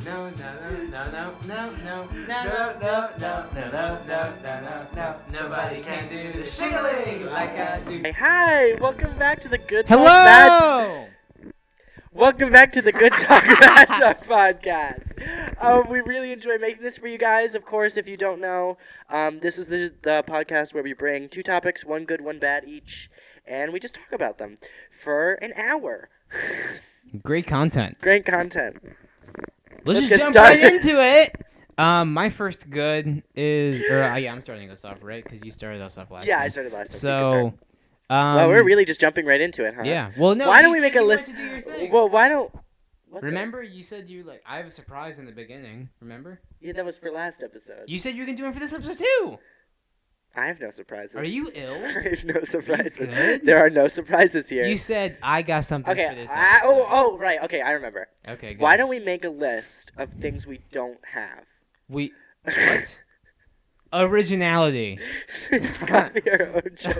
No, nobody can do the shingling like I do. Hey, hi, welcome back to the Good Talk Hello! Welcome back to the Good Talk Bad Talk podcast. We really enjoy making this for you guys. Of course, if you don't know, this is the podcast where we bring two topics, one good, one bad each, and we just talk about them for an hour. Great content. Great content. Let's get just jump started. right into it. My first good is, I'm starting us off, right? Because you started us off last time. Yeah, I started last time. So, well, we're really just jumping right into it, huh? yeah. Well, no. Why don't you we make said a you list? wanted to do your thing. Well, why don't? Remember, you said I have a surprise in the beginning. Remember? Yeah, that was for last episode. You said you were gonna do it for this episode too. I have no surprises. Are you ill? I have no surprises. You good? There are no surprises here. You said I got something for this Okay. episode. Right. Okay, I remember. Okay. Good. Why don't we make a list of things we don't have? What? Originality. It's copy our own joke.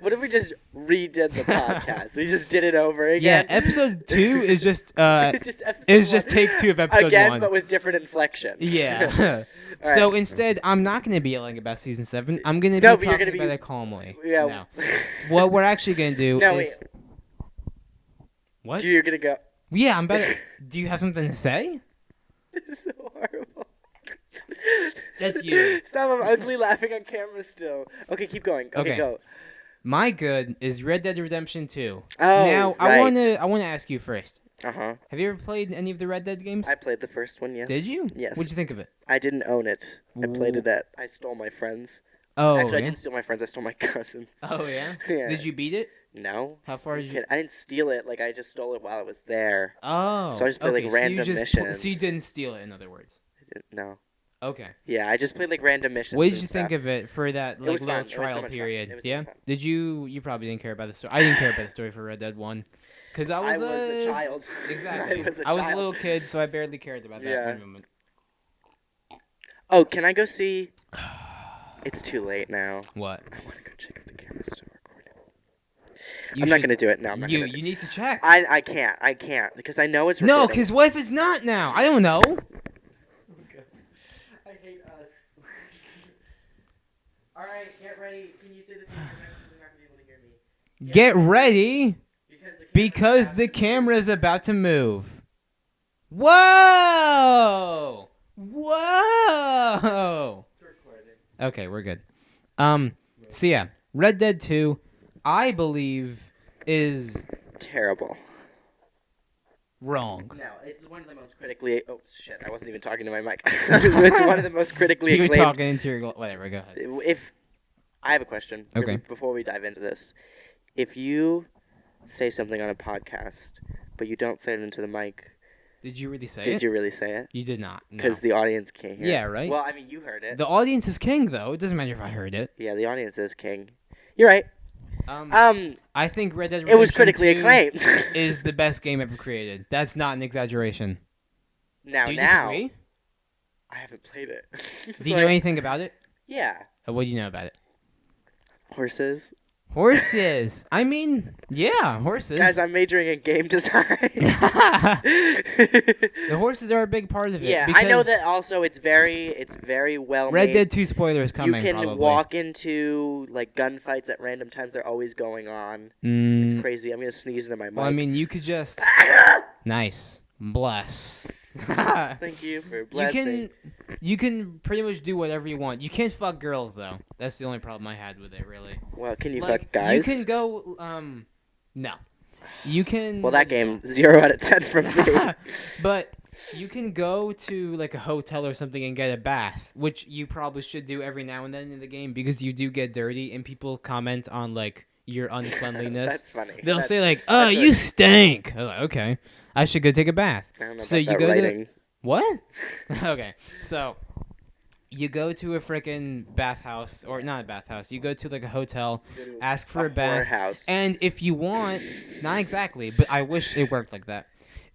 What if we just redid the podcast? We just did it over again. Yeah. Episode 2 is just It's just episode is just one. take 2 of episode again, 1. but with different inflection. Yeah. All So right. instead, I'm not going to be yelling about season 7. I'm going to be No, but you're talking gonna be- about it calmly. Yeah. No. What we're actually going to do No, is... What? You're gonna go. Yeah, I'm better. Do you have something to say? This is so horrible. That's you. Stop! I'm ugly laughing on camera still. Okay, keep going. Okay, Okay. go. My good is Red Dead Redemption 2. Oh, Now, right. I want to ask you first. Uh-huh. Have you ever played any of the Red Dead games? I played the first one, yes. Did you? Yes. What'd you think of it? I didn't own it. I played Ooh. it at... I stole my friends. Oh, Actually, I yeah? didn't steal my friends. I stole my cousins. Oh, yeah? Yeah. Did you beat it? No. How far did you... I didn't steal it. Like, I just stole it while I was there. Oh. So I just played, like, okay, random so missions. So you didn't steal it, in other words. No. Okay. Yeah, I just played, like, random missions. What did and you think stuff. of it for that was little fun. It was so trial much fun. period? It was so Yeah. fun. Did you? You probably didn't care about the story. I didn't care about the story for Red Dead 1, because I was a child. Exactly. I was a I was child. a little kid, so I barely cared about that Yeah. one moment. Oh, can I go see... It's too late now. What? I want to go check if the camera's still recording. You I'm not should- going to do it. No, I'm not You going to do you need to check. it. I can't. Because I know it's No, recording. because what if it's not now? I don't know. I hate us. Alright, get ready. Can you say this in your microphone? You're not going to be able to hear me. Get ready, Because because the camera's about to move. Whoa! Whoa! It's recording. Okay, we're good. So yeah, Red Dead 2, I believe, is Terrible. wrong. No, it's one of the most critically... Oh, shit. I wasn't even talking to my mic. It's one of the most critically You were acclaimed... talking into your... Whatever, go ahead. If... I have a question. Okay. Before we dive into this. If you say something on a podcast, but you don't say it into the mic, Did you really say did it? you really say it? You did not. No. Because the audience can't hear Yeah, it. right? Well, I mean, you heard it. The audience is king, though. It doesn't matter if I heard it. Yeah, the audience is king. You're right. I think Red Dead Redemption It was critically 2 acclaimed. is the best game ever created. That's not an exaggeration. Now, Do you now, disagree? I haven't played it. Do you know anything about it? Yeah. What do you know about it? Horses. Horses. I mean, yeah, horses. Guys, I'm majoring in game design. The horses are a big part of it. Yeah, I know because that also it's very well Red made. Dead 2 spoilers coming, You can probably. walk into like gunfights at random times. They're always going on. It's crazy. I'm gonna sneeze into my mic. Well, I mean, you could just... Nice. Bless. Thank you for blessing. You can pretty much do whatever you want. You can't fuck girls, though. That's the only problem I had with it, really. Well, can you Like, fuck guys? You can go, no. You can... Well, that game 0 out of 10 from me. But you can go to, like, a hotel or something and get a bath, which you probably should do every now and then in the game, because you do get dirty, and people comment on, like, your uncleanliness. That's funny. They'll That's- say, like, oh, that's you a- stink. I'm like, okay. I should go take a bath. I don't know So about you that go to... writing. What? Okay. So you go to a freaking bathhouse, or not a bathhouse. You go to like a hotel, ask for a bath, Whorehouse. and if you want, not exactly, but I wish it worked like that.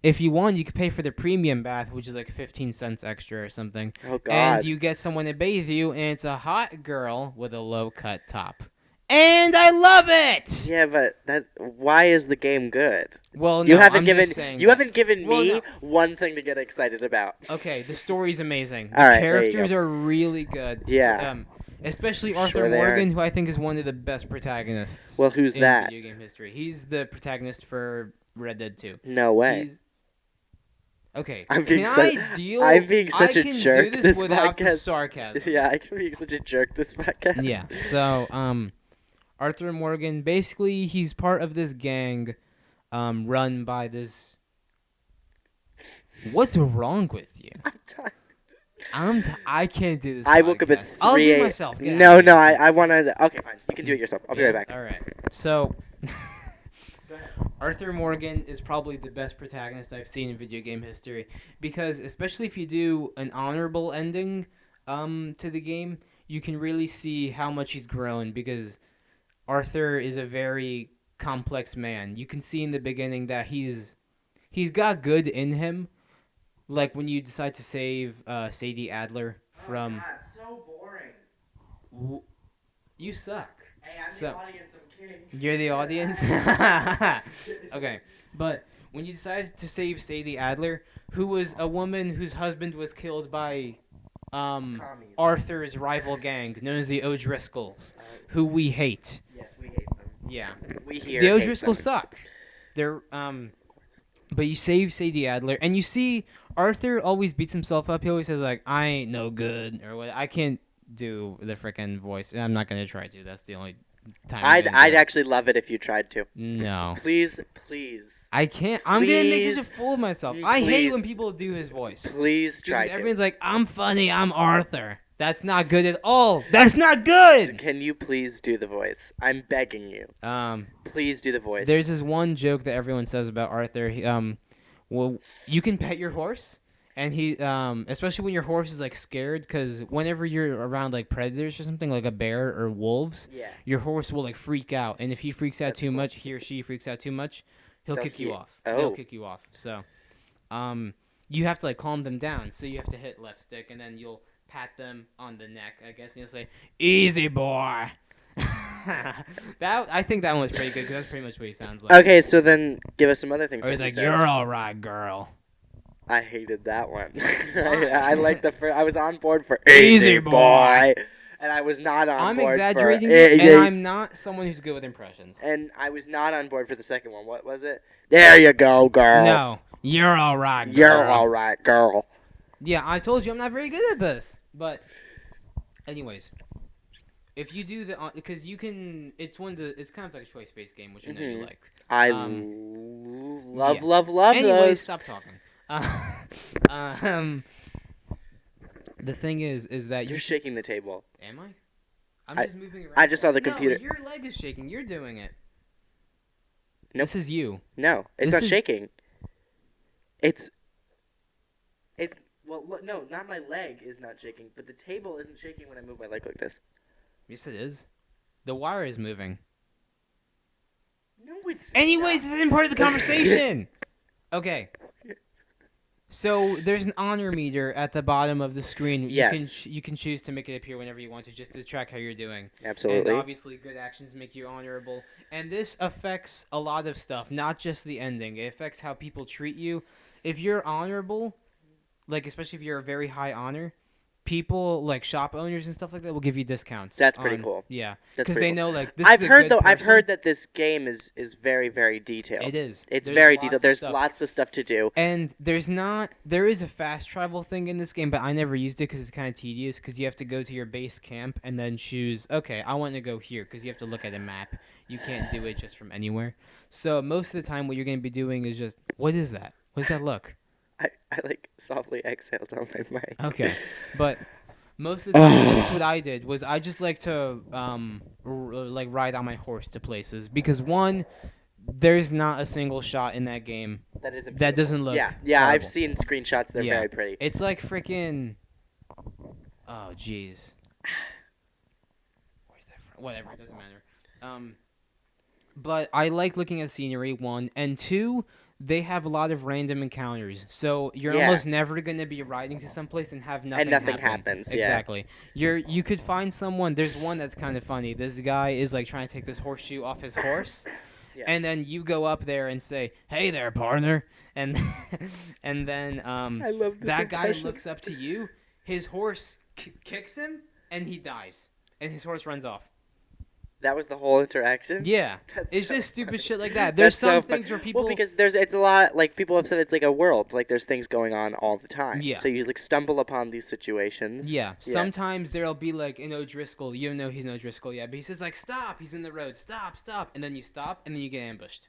If you want, you could pay for the premium bath, which is like 15 cents extra or something. Oh God. And you get someone to bathe you, and it's a hot girl with a low cut top. And I love it. Yeah, but why is the game good? Well, no, You haven't I'm given just saying you that. haven't given Well, me no. one thing to get excited about. Okay, the story's amazing. The All right, there you characters go. are really good. Yeah. Especially Sure Arthur they are. Morgan, who I think is one of the best protagonists. Well, who's in that? video game history. He's the protagonist for Red Dead 2. No way. He's... Okay, I'm being can so- I deal? I'm being such I a can jerk do this this without the podcast. sarcasm. Yeah, I can be such a jerk this podcast. Yeah. So, Arthur Morgan, basically, he's part of this gang, run by this. What's wrong with you? I'm tired. I can't do this. I woke up at podcast. 3 I'll do a.m. myself. Get No, out of no, here. I want to. Okay, fine. You can do it yourself. I'll be right back. All right. So, Arthur Morgan is probably the best protagonist I've seen in video game history because, especially if you do an honorable ending, to the game, you can really see how much he's grown because Arthur is a very complex man. You can see in the beginning that he's got good in him, like when you decide to save Sadie Adler from. Oh, God, so boring. You suck. Hey, I'm So- the audience. I'm kidding. You're the audience? Okay. But when you decide to save Sadie Adler, who was a woman whose husband was killed by Commies. Arthur's rival gang, known as the O'Driscolls, who we hate. Yes, we hate them. Yeah. We here. The hate O'Driscolls them. suck. They're but you save Sadie Adler and you see Arthur always beats himself up. He always says like, I ain't no good or what. I can't do the frickin' voice. I'm not going to try to. That's the only time I'm gonna do I'd it. actually love it if you tried to. No. Please. I can't. I'm gonna make such a Please. fool of myself. I hate Please. when people do his voice. Please try Because to. everyone's like, I'm funny, I'm Arthur. That's not good at all. That's not good. Can you please do the voice? I'm begging you. Please do the voice. There's this one joke that everyone says about Arthur. Well, you can pet your horse, and he, especially when your horse is like scared, because whenever you're around like predators or something, like a bear or wolves, Yeah. your horse will like freak out, and if he freaks out That's too cool. much, he or she freaks out too much, he'll They'll kick you hit- off. Oh. They'll kick you off. So, you have to like calm them down. So you have to hit left stick, and then you'll pat them on the neck, I guess, and you'll say, "Easy boy." I think that one was pretty good because that's pretty much what he sounds like. Okay, so then give us some other things. Or he's that he like, says. "You're all right, girl." I hated that one. Why? I like the first. I was on board for Easy Easy boy. and I was not on I'm board exaggerating for, it, and I'm not someone who's good with impressions. And I was not on board for the second one. What was it? There you go, girl. No, you're all right, girl. You're all right, girl. Yeah, I told you I'm not very good at this. But, anyways, if you do the because you can, it's kind of like a choice-based game, which I know you Mhm. like. I love, yeah. love Anyways, those. stop talking. The thing is that You're shaking the table. Am I? I'm I- just moving around. I just saw the No, computer. your leg is shaking. You're doing it. Nope. This is you. No, it's This not is- shaking. It's well, no, not my leg is not shaking, but the table isn't shaking when I move my leg like this. Yes, it is. The wire is moving. No, it's. Anyways, this isn't part of the conversation. Okay. So there's an honor meter at the bottom of the screen. Yes. You can choose to make it appear whenever you want to, just to track how you're doing. Absolutely. And obviously, good actions make you honorable. And this affects a lot of stuff, not just the ending. It affects how people treat you. If you're honorable, like especially if you're a very high honor, people like shop owners and stuff like that will give you discounts. That's pretty cool. Yeah, That's because pretty they cool. know like this. I've is a heard good though. I've person. heard that this game is very very detailed. It is. It's There's very lots detailed. of There's stuff. lots of stuff to do. And there is a fast travel thing in this game, but I never used it because it's kind of tedious because you have to go to your base camp and then choose, okay, I want to go here because you have to look at a map. You can't do it just from anywhere. So most of the time what you're going to be doing is just, what is that? What does that look? I like softly exhaled on my mic. Okay. But most of the time, at least what I did was I just like to like ride on my horse to places because one, there's not a single shot in that game That isn't. that doesn't look Yeah, I've horrible. seen screenshots. They're Yeah. very pretty. It's like freaking. Oh jeez. Where's that from? Whatever, it doesn't matter. But I like looking at scenery, one, and two. they have a lot of random encounters. So you're almost never going to be riding to someplace and have nothing happen. Happens. Exactly. You could find someone. There's one that's kind of funny. This guy is like trying to take this horseshoe off his horse. Yeah. And then you go up there and say, "Hey there, partner," and then I love this that impression. guy looks up to you. His horse kicks him, and he dies, and his horse runs off. That was the whole interaction? Yeah. It's just stupid shit like that. There's some things where people... Well, because it's a lot, like, people have said it's like a world. Like, there's things going on all the time. Yeah. So you, like, stumble upon these situations. Yeah. Sometimes there'll be, like, an O'Driscoll. You don't know he's an O'Driscoll yet, but he says, like, stop. He's in the road. Stop. And then you stop, and then you get ambushed.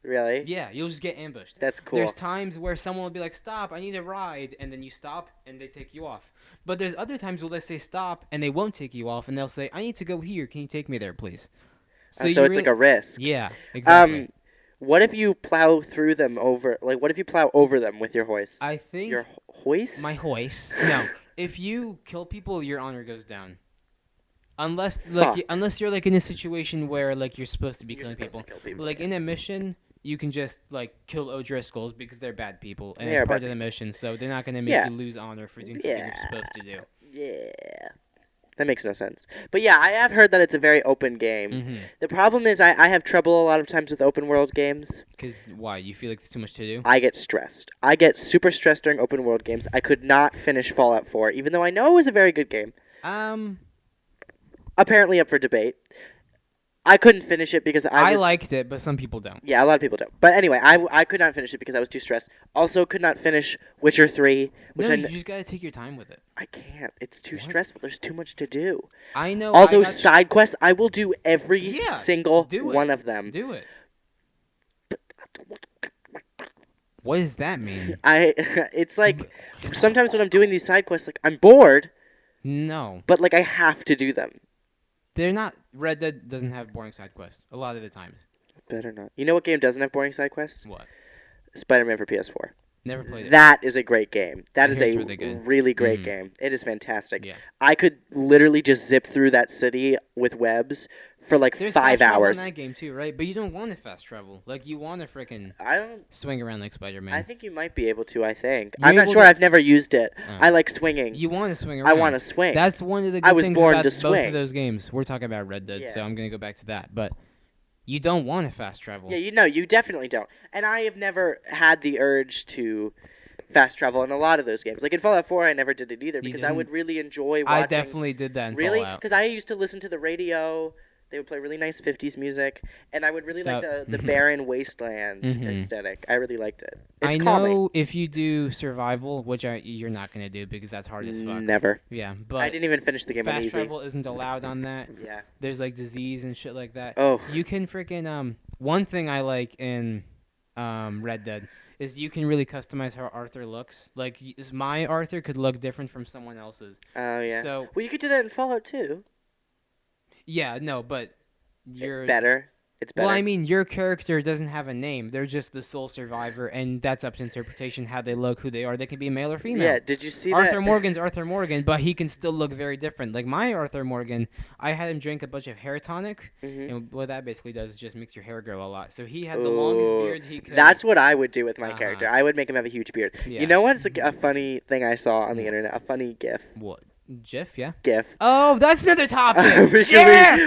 Really? Yeah, you'll just get ambushed. That's cool. There's times where someone will be like, stop, I need a ride, and then you stop, and they take you off. But there's other times where they say stop, and they won't take you off, and they'll say, I need to go here. Can you take me there, please? So it's like a risk. Yeah, exactly. What if you plow through them over... Like, what if you plow over them with your hoist? I think... Your hoist? My hoist? No. If you kill people, your honor goes down. Unless you're, like, in a situation where, like, you're supposed to be killing people. Like, in a mission... You can just, like, kill O'Driscolls because they're bad people, and it's part of the mission, so they're not going to make you lose honor for doing something you're supposed to do. Yeah. That makes no sense. But yeah, I have heard that it's a very open game. Mm-hmm. The problem is I have trouble a lot of times with open world games. Because why? You feel like there's too much to do? I get stressed. I get super stressed during open world games. I could not finish Fallout 4, even though I know it was a very good game. Apparently up for debate. I couldn't finish it because I liked it, but some people don't. Yeah, a lot of people don't. But anyway, I could not finish it because I was too stressed. Also, could not finish Witcher 3. You just gotta take your time with it. I can't. It's too stressful. There's too much to do. I know. All those side quests, I will do every single one of them. Do it. What does that mean? It's like, sometimes when I'm doing these side quests, like, I'm bored. No. But, like, I have to do them. They're not... Red Dead doesn't have boring side quests. A lot of the times. Better not. You know what game doesn't have boring side quests? What? Spider-Man for PS4. Never played it. That is a great game. That is a really great game. It is fantastic. Yeah. I could literally just zip through that city with webs for like There's 5 hours. There's in that game too, right? But you don't want to fast travel. Like, you want to frickin' swing around like Spider-Man. I think you might be able to, I think. I'm not sure. I've never used it. I like swinging. You want to swing around. I want to swing. That's one of the good things about both swing. of those games. We're talking about Red Dead, so I'm going to go back to that. But you don't want to fast travel. Yeah, you definitely don't. And I have never had the urge to fast travel in a lot of those games. Like in Fallout 4, I never did it either because I would really enjoy watching. I definitely did that in Fallout. Really? Because I used to listen to the radio. They would play really nice 50s music, and I would really like the barren wasteland aesthetic. I really liked it. It's calming. Know if you do survival, which you're not going to do because that's hard as fuck. Never. Yeah, but I didn't even finish the game on easy. Fast travel isn't allowed on that. Yeah. There's like disease and shit like that. Oh. You can freaking one thing I like in Red Dead is you can really customize how Arthur looks. Like my Arthur could look different from someone else's. Oh yeah. So you could do that in Fallout too. Yeah, no, but you're better. It's better. Well, I mean, your character doesn't have a name. They're just the sole survivor, and that's up to interpretation how they look, who they are. They can be male or female. Yeah, did you see Arthur Morgan's Arthur Morgan, but he can still look very different. Like my Arthur Morgan, I had him drink a bunch of hair tonic, and what that basically does is just makes your hair grow a lot. So he had the longest beard he could. That's what I would do with my character. I would make him have a huge beard. Yeah. You know what's a funny thing I saw on the internet? A funny GIF. What? GIF, yeah. GIF. Oh, that's another topic.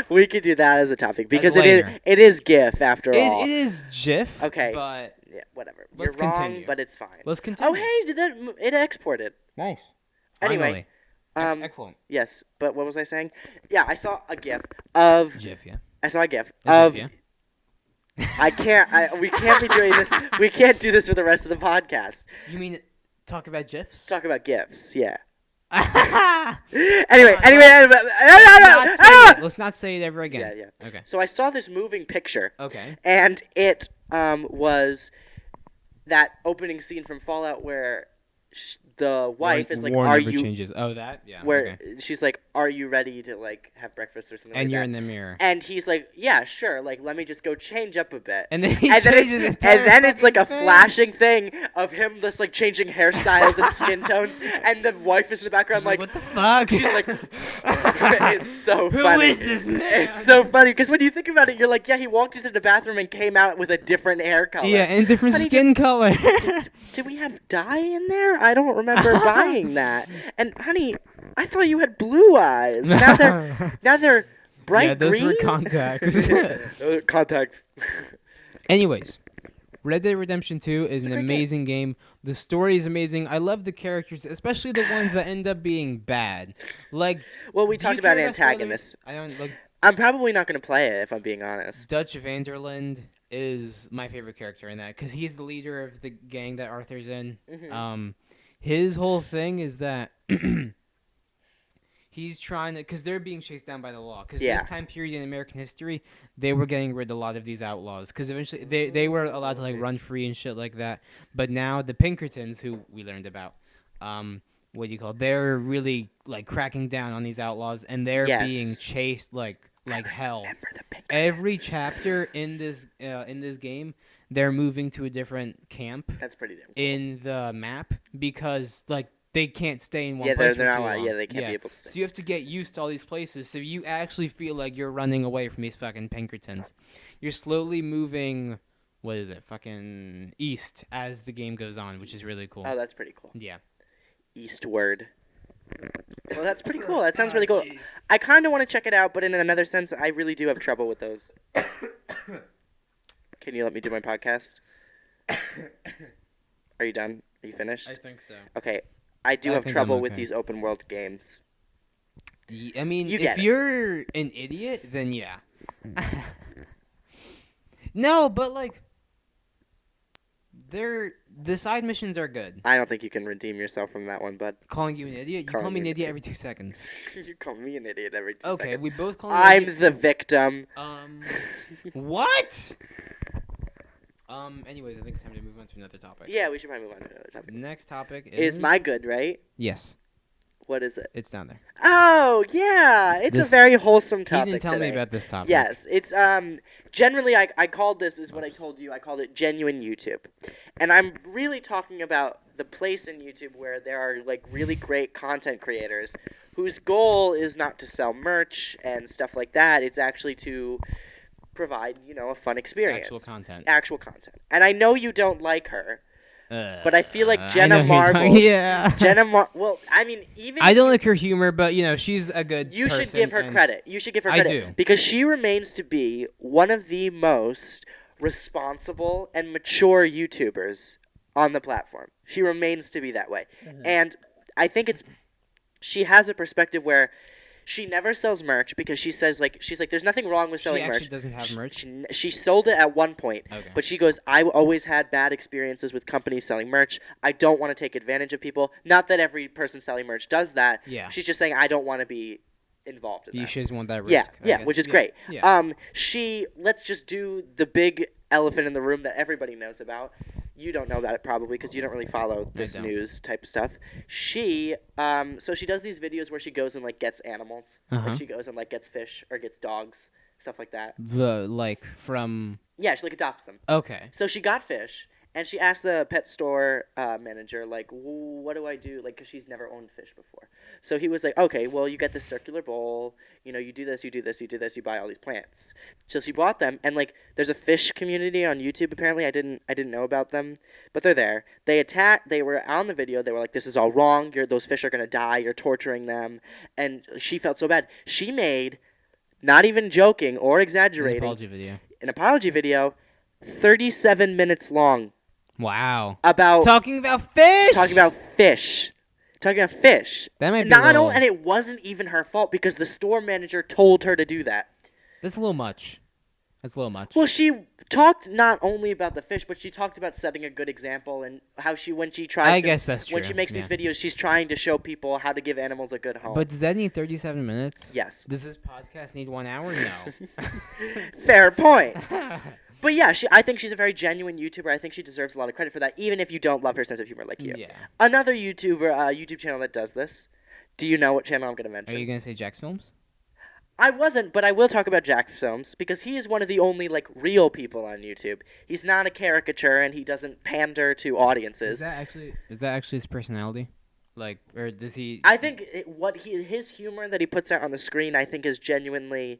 we could do that as a topic because it is GIF after all. It is GIF. Okay. But yeah, whatever. Let's You're wrong, continue. but it's fine. Let's continue. Oh, hey, it exported. Nice. Anyway. Excellent. Yes, but what was I saying? Yeah, I saw a GIF of. GIF, yeah. I saw a GIF of. GIF, yeah? I can't. We can't be doing this. We can't do this for the rest of the podcast. You mean talk about GIFs? Talk about GIFs, yeah. Anyway, let's not say it ever again. Yeah. Okay. So I saw this moving picture. Okay. And it was that opening scene from Fallout where the wife is like, War "Are never you?" changes. Oh, that? Yeah. Where okay. she's like, "Are you ready to like have breakfast or something?" And like you're that? in the mirror. And he's like, "Yeah, sure. Like, let me just go change up a bit." And then he and changes then, it. and then it's like a flashing thing of him just like changing hairstyles and skin tones, and the wife is in the background like, what the fuck? she's like, it's so funny. Who is this man? It's so funny because when you think about it, you're like, yeah, he walked into the bathroom and came out with a different hair color. Yeah, and different Honey, skin color. Did we have dye in there? I don't remember buying that. And honey, I thought you had blue eyes. Now they're bright yeah, those green. were contacts. Contacts. Anyways, Red Dead Redemption 2 is an great amazing game. The story is amazing. I love the characters, especially the ones that end up being bad. Like, Well, we do you talked about care antagonists. spoilers? I don't like. I'm probably not going to play it if I'm being honest. Dutch Vanderland is my favorite character in that because he's the leader of the gang that Arthur's in. Mhm. His whole thing is that he's trying to, because they're being chased down by the law. Because Yeah. this time period in American history, they were getting rid of a lot of these outlaws. Because eventually they were allowed to like run free and shit like that. But now the Pinkertons, who we learned about, what do you call it? They're really like cracking down on these outlaws, and they're Yes. being chased like hell. Remember the Pinkertons. Every chapter in this game, they're moving to a different camp That's pretty damn cool. in the map because like they can't stay in one Yeah, place they're for not too allowed- long. yeah, they can't be able to stay. So you have to get used to all these places. So you actually feel like you're running away from these fucking Pinkertons. You're slowly moving. What is it? Fucking east as the game goes on, which is really cool. Oh, that's pretty cool. Yeah. Eastward. Well, that's pretty cool. That sounds really cool. I kind of want to check it out, but in another sense, I really do have trouble with those. Can you let me do my podcast? Are you done? Are you finished? I think so. Okay. I do I have think trouble I'm with okay. these open world games. I mean, You if get it. you're an idiot, then yeah. No, but like, the side missions are good. I don't think you can redeem yourself from that one, bud. Calling you an idiot? You call me an idiot every 2 seconds. You call me an idiot every 2 Okay, seconds. we both call you an I'm idiot. the victim. What? Anyways, I think it's time to move on to another topic. Yeah, we should probably move on to another topic. Next topic Is my good, right? Yes, What is it? it's down there. Oh, yeah. It's This- a very wholesome topic He didn't tell me today. about this topic. Yes, it's generally I called this is what I told you. I called it genuine YouTube, and I'm really talking about the place in YouTube where there are like really great content creators whose goal is not to sell merch and stuff like that. It's actually to provide a fun experience, actual content. And I know you don't like her, but I feel like Jenna Marbles. Yeah. Well, I mean, even I don't like her humor, but she's a good. You should person give her and- credit. You should give her I credit. do. Because she remains to be one of the most responsible and mature YouTubers on the platform. She remains to be that way. Mm-hmm. And I think she has a perspective where she never sells merch because she's like there's nothing wrong with selling She merch. actually doesn't have merch. She sold it at one point, Okay. but she goes, I always had bad experiences with companies selling merch. I don't want to take advantage of people. Not that every person selling merch does that. Yeah. She's just saying, I don't want to be involved in You that. just want that Yeah, risk. I yeah, guess. which is Yeah. great. Yeah. Let's just do the big elephant in the room that everybody knows about. You don't know about it probably because you don't really follow this don't. news type of stuff. So she does these videos where she goes and like gets animals. Uh-huh. Like she goes and like gets fish or gets dogs, stuff like that. From. Yeah, she like adopts them. Okay. So she got fish, and she asked the pet store manager, like, what do I do? Like, because she's never owned fish before. So he was like, okay, well, you get this circular bowl. You do this, you do this, you do this. You buy all these plants. So she bought them, and like, there's a fish community on YouTube. Apparently, I didn't know about them, but they're there. They were on the video. They were like, this is all wrong. Those fish are gonna die. You're torturing them, and she felt so bad. She made, not even joking or exaggerating, an apology video, 37 minutes long. Wow. About talking about fish. Talking about fish. That might be and it wasn't even her fault because the store manager told her to do that. That's a little much. Well, she talked not only about the fish, but she talked about setting a good example and how when she makes these videos, she's trying to show people how to give animals a good home. But does that need 37 minutes? Yes. Does this podcast need 1 hour? No. Fair point. But yeah, I think she's a very genuine YouTuber. I think she deserves a lot of credit for that, even if you don't love her sense of humor like you. Yeah. Another YouTube channel that does this. Do you know what channel I'm going to mention? Are you gonna say Jack's Films? I wasn't, but I will talk about Jack Films because he is one of the only real people on YouTube. He's not a caricature and he doesn't pander to audiences. Is that actually his personality? Or does he? I think his humor that he puts out on the screen, I think, is genuinely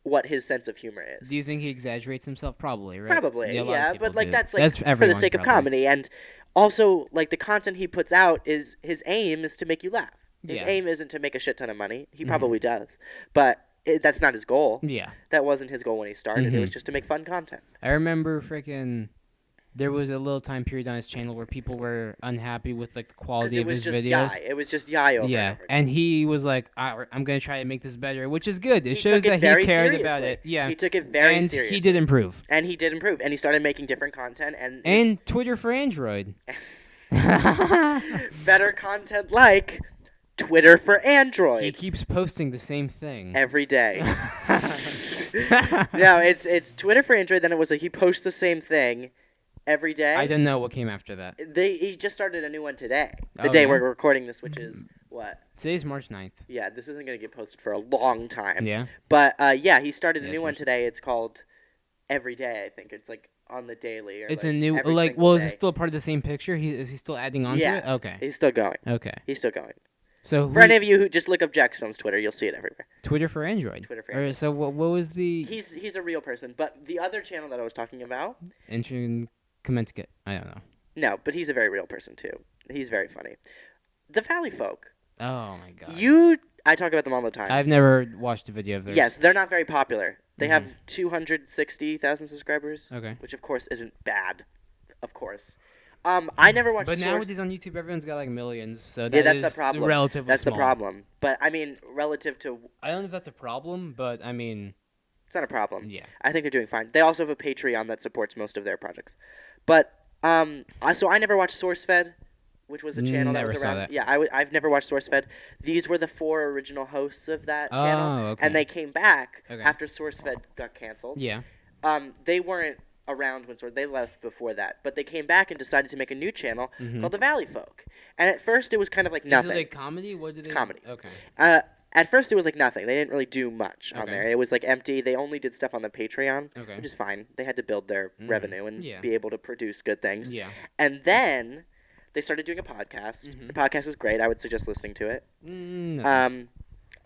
what his sense of humor is. Do you think he exaggerates himself? Probably, right? Probably, yeah. But do. that's That's for the everyone, sake of probably. comedy, and also the content he puts out is his aim is to make you laugh. His Yeah. aim isn't to make a shit ton of money. He probably does, but that's not his goal. Yeah. That wasn't his goal when he started. It was just to make fun content. I remember there was a little time period on his channel where people were unhappy with the quality of his videos. It was just Yai over and over again. And he was like, I'm going to try to make this better, which is good. It He shows took that it very he cared about seriously. it. Yeah. He took it very and seriously. he did improve. And he started making different content And Twitter for Android. better content like Twitter for Android. He keeps posting the same thing. Every day. No, it's Twitter for Android. Then it was he posts the same thing every day. I don't know what came after that. He just started a new one today. The Oh, day yeah? we're recording this, which is what? Today's March 9th. Yeah, this isn't gonna get posted for a long time. Yeah. But yeah, he started a Yeah, new it's one March- today. It's called Every Day. I think it's on the daily. Or It's a new, every single well, is day. it still part of the same picture? Is he still adding on to Yeah. it? Okay. He's still going. Okay. He's still going. So For any of you who just look up Jack's Films Twitter, you'll see it everywhere. Twitter for Android. Twitter for Or, Android. so what was the He's a real person. But the other channel that I was talking about, Commenticate? I don't know. no, but he's a very real person too. He's very funny. The Valley Folk. Oh my god. I talk about them all the time. I've never watched a video of theirs. Yes, they're not very popular. They have 260,000 subscribers. Okay. Which of course isn't bad. Of course. I never watched. But Source. nowadays on YouTube, everyone's got millions, so Yeah, that that's the problem. relatively That's small. the problem. But I mean, relative to, I don't know if that's a problem, but I mean, it's not a problem. yeah. I think they're doing fine. They also have a Patreon that supports most of their projects. But so I never watched SourceFed, which was a channel Never that was saw around. that. Yeah, I've never watched SourceFed. These were the 4 original hosts of that channel, okay. and they came back Okay. after SourceFed got canceled. Yeah. They weren't around when they left before that, but they came back and decided to make a new channel called The Valley Folk. And at first it was kind of nothing. Is it comedy? What did they? comedy. Okay. At first it was nothing. They didn't really do much on Okay. there. It was empty. They only did stuff on the Patreon, Okay. which is fine. They had to build their revenue and Yeah. be able to produce good things. Yeah. And then they started doing a podcast. The podcast is great. I would suggest listening to it. No, thanks.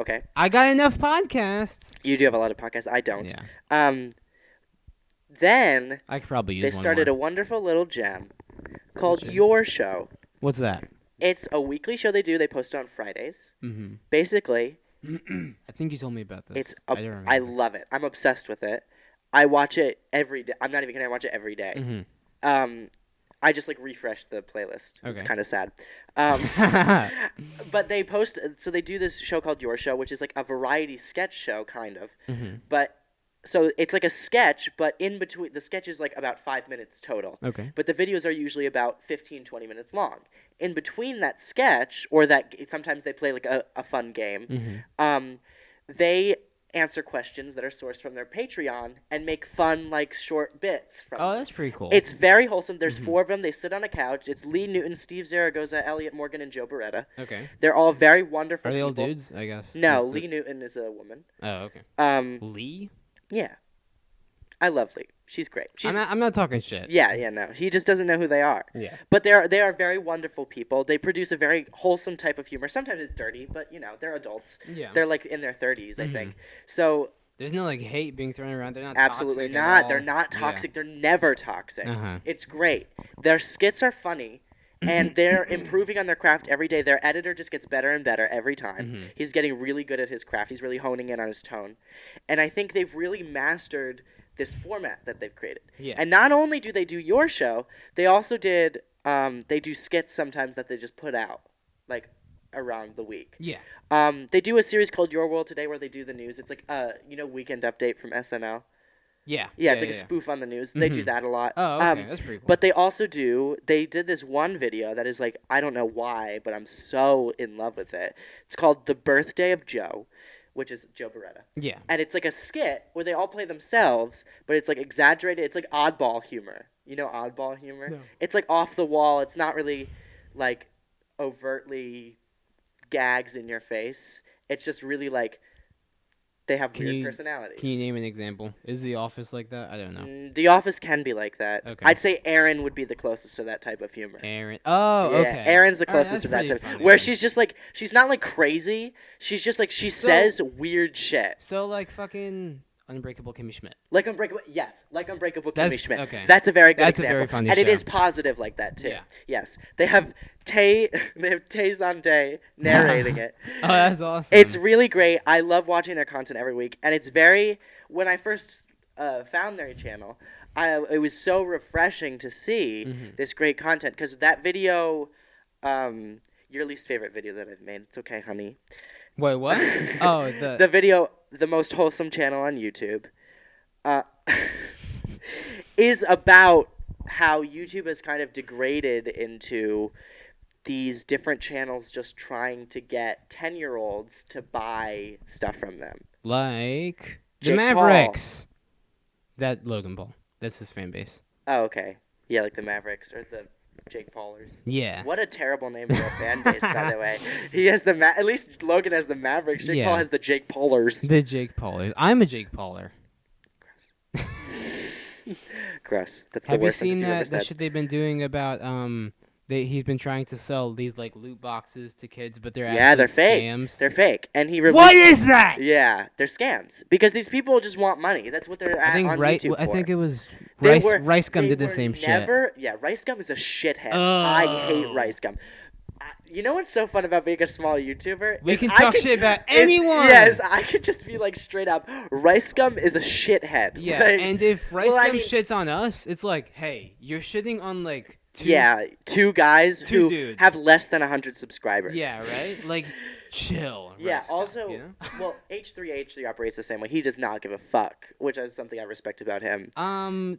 Okay. I got enough podcasts. You do have a lot of podcasts. I don't. Yeah. Then I could probably use they one started more. a wonderful little gem called Which is? Your Show. What's that? It's a weekly show they do. They post it on Fridays. Mm-hmm. Basically, I think you told me about this. it's I don't remember. I love it. I'm obsessed with it. I watch it every day. I'm not even kidding. I watch it every day. Mm-hmm. I just refresh the playlist. It's Okay. kind of sad. But they post. So they do this show called Your Show, which is a variety sketch show, kind of. Mm-hmm. But so it's a sketch, but in between the sketch is about 5 minutes total. Okay. But the videos are usually about 15, 20 minutes long. In between that sketch, or sometimes they play a fun game. Mm-hmm. They answer questions that are sourced from their Patreon and make fun short bits from Oh, them. that's pretty cool. It's very wholesome. There's 4 of them. They sit on a couch. It's Lee Newton, Steve Zaragoza, Elliot Morgan, and Joe Beretta. okay. They're all very wonderful Are they all people. dudes? I guess. No, Just Lee Newton is a woman. Oh, okay. Lee? Yeah. I love Lee. She's great. I'm not talking shit. Yeah, no. He just doesn't know who they are. Yeah. But they are very wonderful people. They produce a very wholesome type of humor. Sometimes it's dirty, but they're adults. Yeah. They're in their 30s, I think. So There's no hate being thrown around. They're not absolutely toxic at not. all. They're not toxic. They're never toxic. Uh-huh. It's great. Their skits are funny. And they're improving on their craft every day. Their editor just gets better and better every time. He's getting really good at his craft. He's really honing in on his tone. And I think they've really mastered this format that they've created. Yeah. And not only do they do Your Show, they also did they do skits sometimes that they just put out around the week. Yeah. They do a series called Your World Today where they do the news. It's Weekend Update from SNL. Yeah. Yeah, it's a spoof on the news. They do that a lot. Oh, okay. That's pretty cool. But they also they did this one video that is I don't know why, but I'm so in love with it. It's called The Birthday of Joe, which is Joe Beretta. Yeah. And it's like a skit where they all play themselves, but it's like exaggerated. It's like oddball humor. You know oddball humor? No. It's like off the wall. It's not really like overtly gags in your face. It's just really like they have weird personalities. Can you name an example? Is The Office like that? I don't know. The Office can be like that. Okay. I'd say Erin would be the closest to that type of humor. Aaron. Oh, Yeah, okay. Erin's the All right, closest to that's that type. pretty funny Where then. she's just like, she's not like crazy. She's just like, she So- says weird shit. So like fucking Unbreakable Kimmy Schmidt. Like Unbreakable, yes, like Unbreakable That's- Kimmy Schmidt. okay. That's a very good That's a example. very funny and it show. is positive like that too. Yeah. Yes, they have Tay Zante narrating it. Oh, that's awesome. It's really great. I love watching their content every week, and it's very. When I first found their channel, it was so refreshing to see this great content because that video, your least favorite video that I've made. It's okay, honey. Wait, what? Oh, The video, the most wholesome channel on YouTube, is about how YouTube has kind of degraded into these different channels just trying to get 10-year-olds to buy stuff from them. like the Jake Mavericks. That Logan Paul. That's his fan base. Oh, okay. Yeah, like the Mavericks or the Jake Paulers. Yeah. What a terrible name for a fan base, by the way. He has the at least Logan has the Mavericks. Jake Yeah. Paul has the Jake Paulers. The Jake Paulers. I'm a Jake Pauler. Gross. That's the Have you worst seen sentence you've ever that said. shit they've been doing about he's been trying to sell these like loot boxes to kids, but they're Yeah, actually they're fake. scams. They're fake. And he What is that? Yeah, they're scams because these people just want money. That's what they're I think on right. YouTube I for. think it was They Rice. were- Rice Gum they did the were same shit. Yeah, Rice Gum is a shithead. I hate Oh. Rice Gum. You know what's so fun about being a small YouTuber? We Is can I talk could- shit about is- anyone. Yes, I could just be like straight up. Rice Gum is a shithead. Yeah, Like, and if Rice well, I Gum mean- shits on us, it's like, hey, you're shitting on like two. yeah, two guys Two who dudes. have less than 100 subscribers. Yeah, right. Like, chill. Yeah. Rice Gum, Also, you know? well, H3 operates the same way. He does not give a fuck, which is something I respect about him.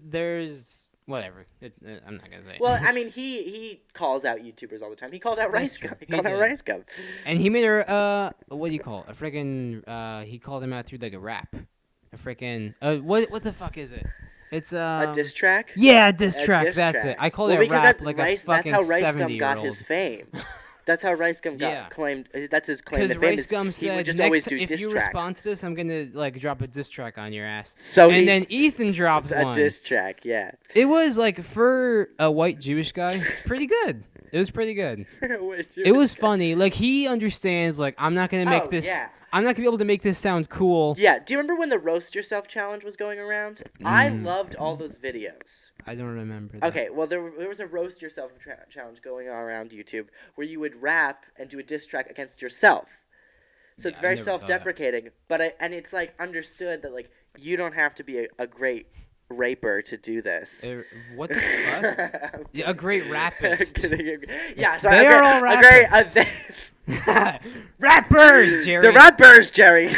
There's whatever. I'm not gonna say. Well, I mean, he calls out YouTubers all the time. He called out Rice true. Gum. He He called out did. Rice Gum. And he made her what do you call it? A freaking he called him out through like a rap. A freaking what the fuck is it? It's A diss track. yeah, a diss A track. diss That's track. it. I call Well, it a because rap that like Rice, a fucking that's how Rice Gum 70-year-old. got his fame. That's how Rice Gum got Yeah. claimed. That's his claim Because to fame. Rice is Gum he would said, just always next do if diss you tracks. respond to this, I'm gonna like drop a diss track on your ass. So And he, then Ethan dropped a one. diss track, yeah. It was like for a white Jewish guy, it's pretty good. It was pretty good. It was funny. Like he understands. Like I'm not gonna make this. Yeah. I'm not gonna be able to make this sound cool. Yeah. Do you remember when the roast yourself challenge was going around? I loved all those videos. I don't remember. That. Okay, well there was a roast yourself challenge going on around YouTube where you would rap and do a diss track against yourself. So it's Yeah, I very never saw that. self-deprecating, but and it's like understood that like you don't have to be a great raper to do this. What the fuck? Yeah, a great rapist. Yeah, sorry. They are all rapists. Rappers, Jerry. The rappers, Jerry.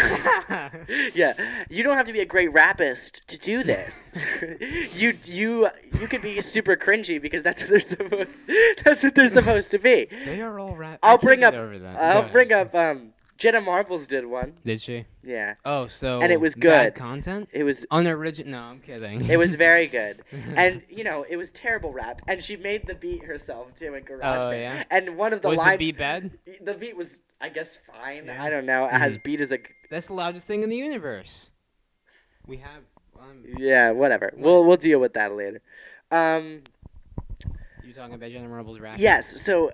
Yeah, you don't have to be a great rapist to do this. you could be super cringy because that's what they're supposed. That's what they're supposed to be. They are all rap. I'll I can't bring get up. over that. Go I'll ahead. bring up. Jenna Marbles did one. Did she? Yeah, Oh, so And it was bad good. content. it was. Unoriginal. No, I'm kidding. It was very good, and it was terrible rap, and she made the beat herself too in GarageBand. Oh, yeah? And one of the was lines. the beat bad? The beat was, I guess, fine. Yeah. I don't know. As beat as a. That's the loudest thing in the universe. We have. Yeah, whatever. We'll deal with that later. You talking about Jenna Marbles rap? Yes. So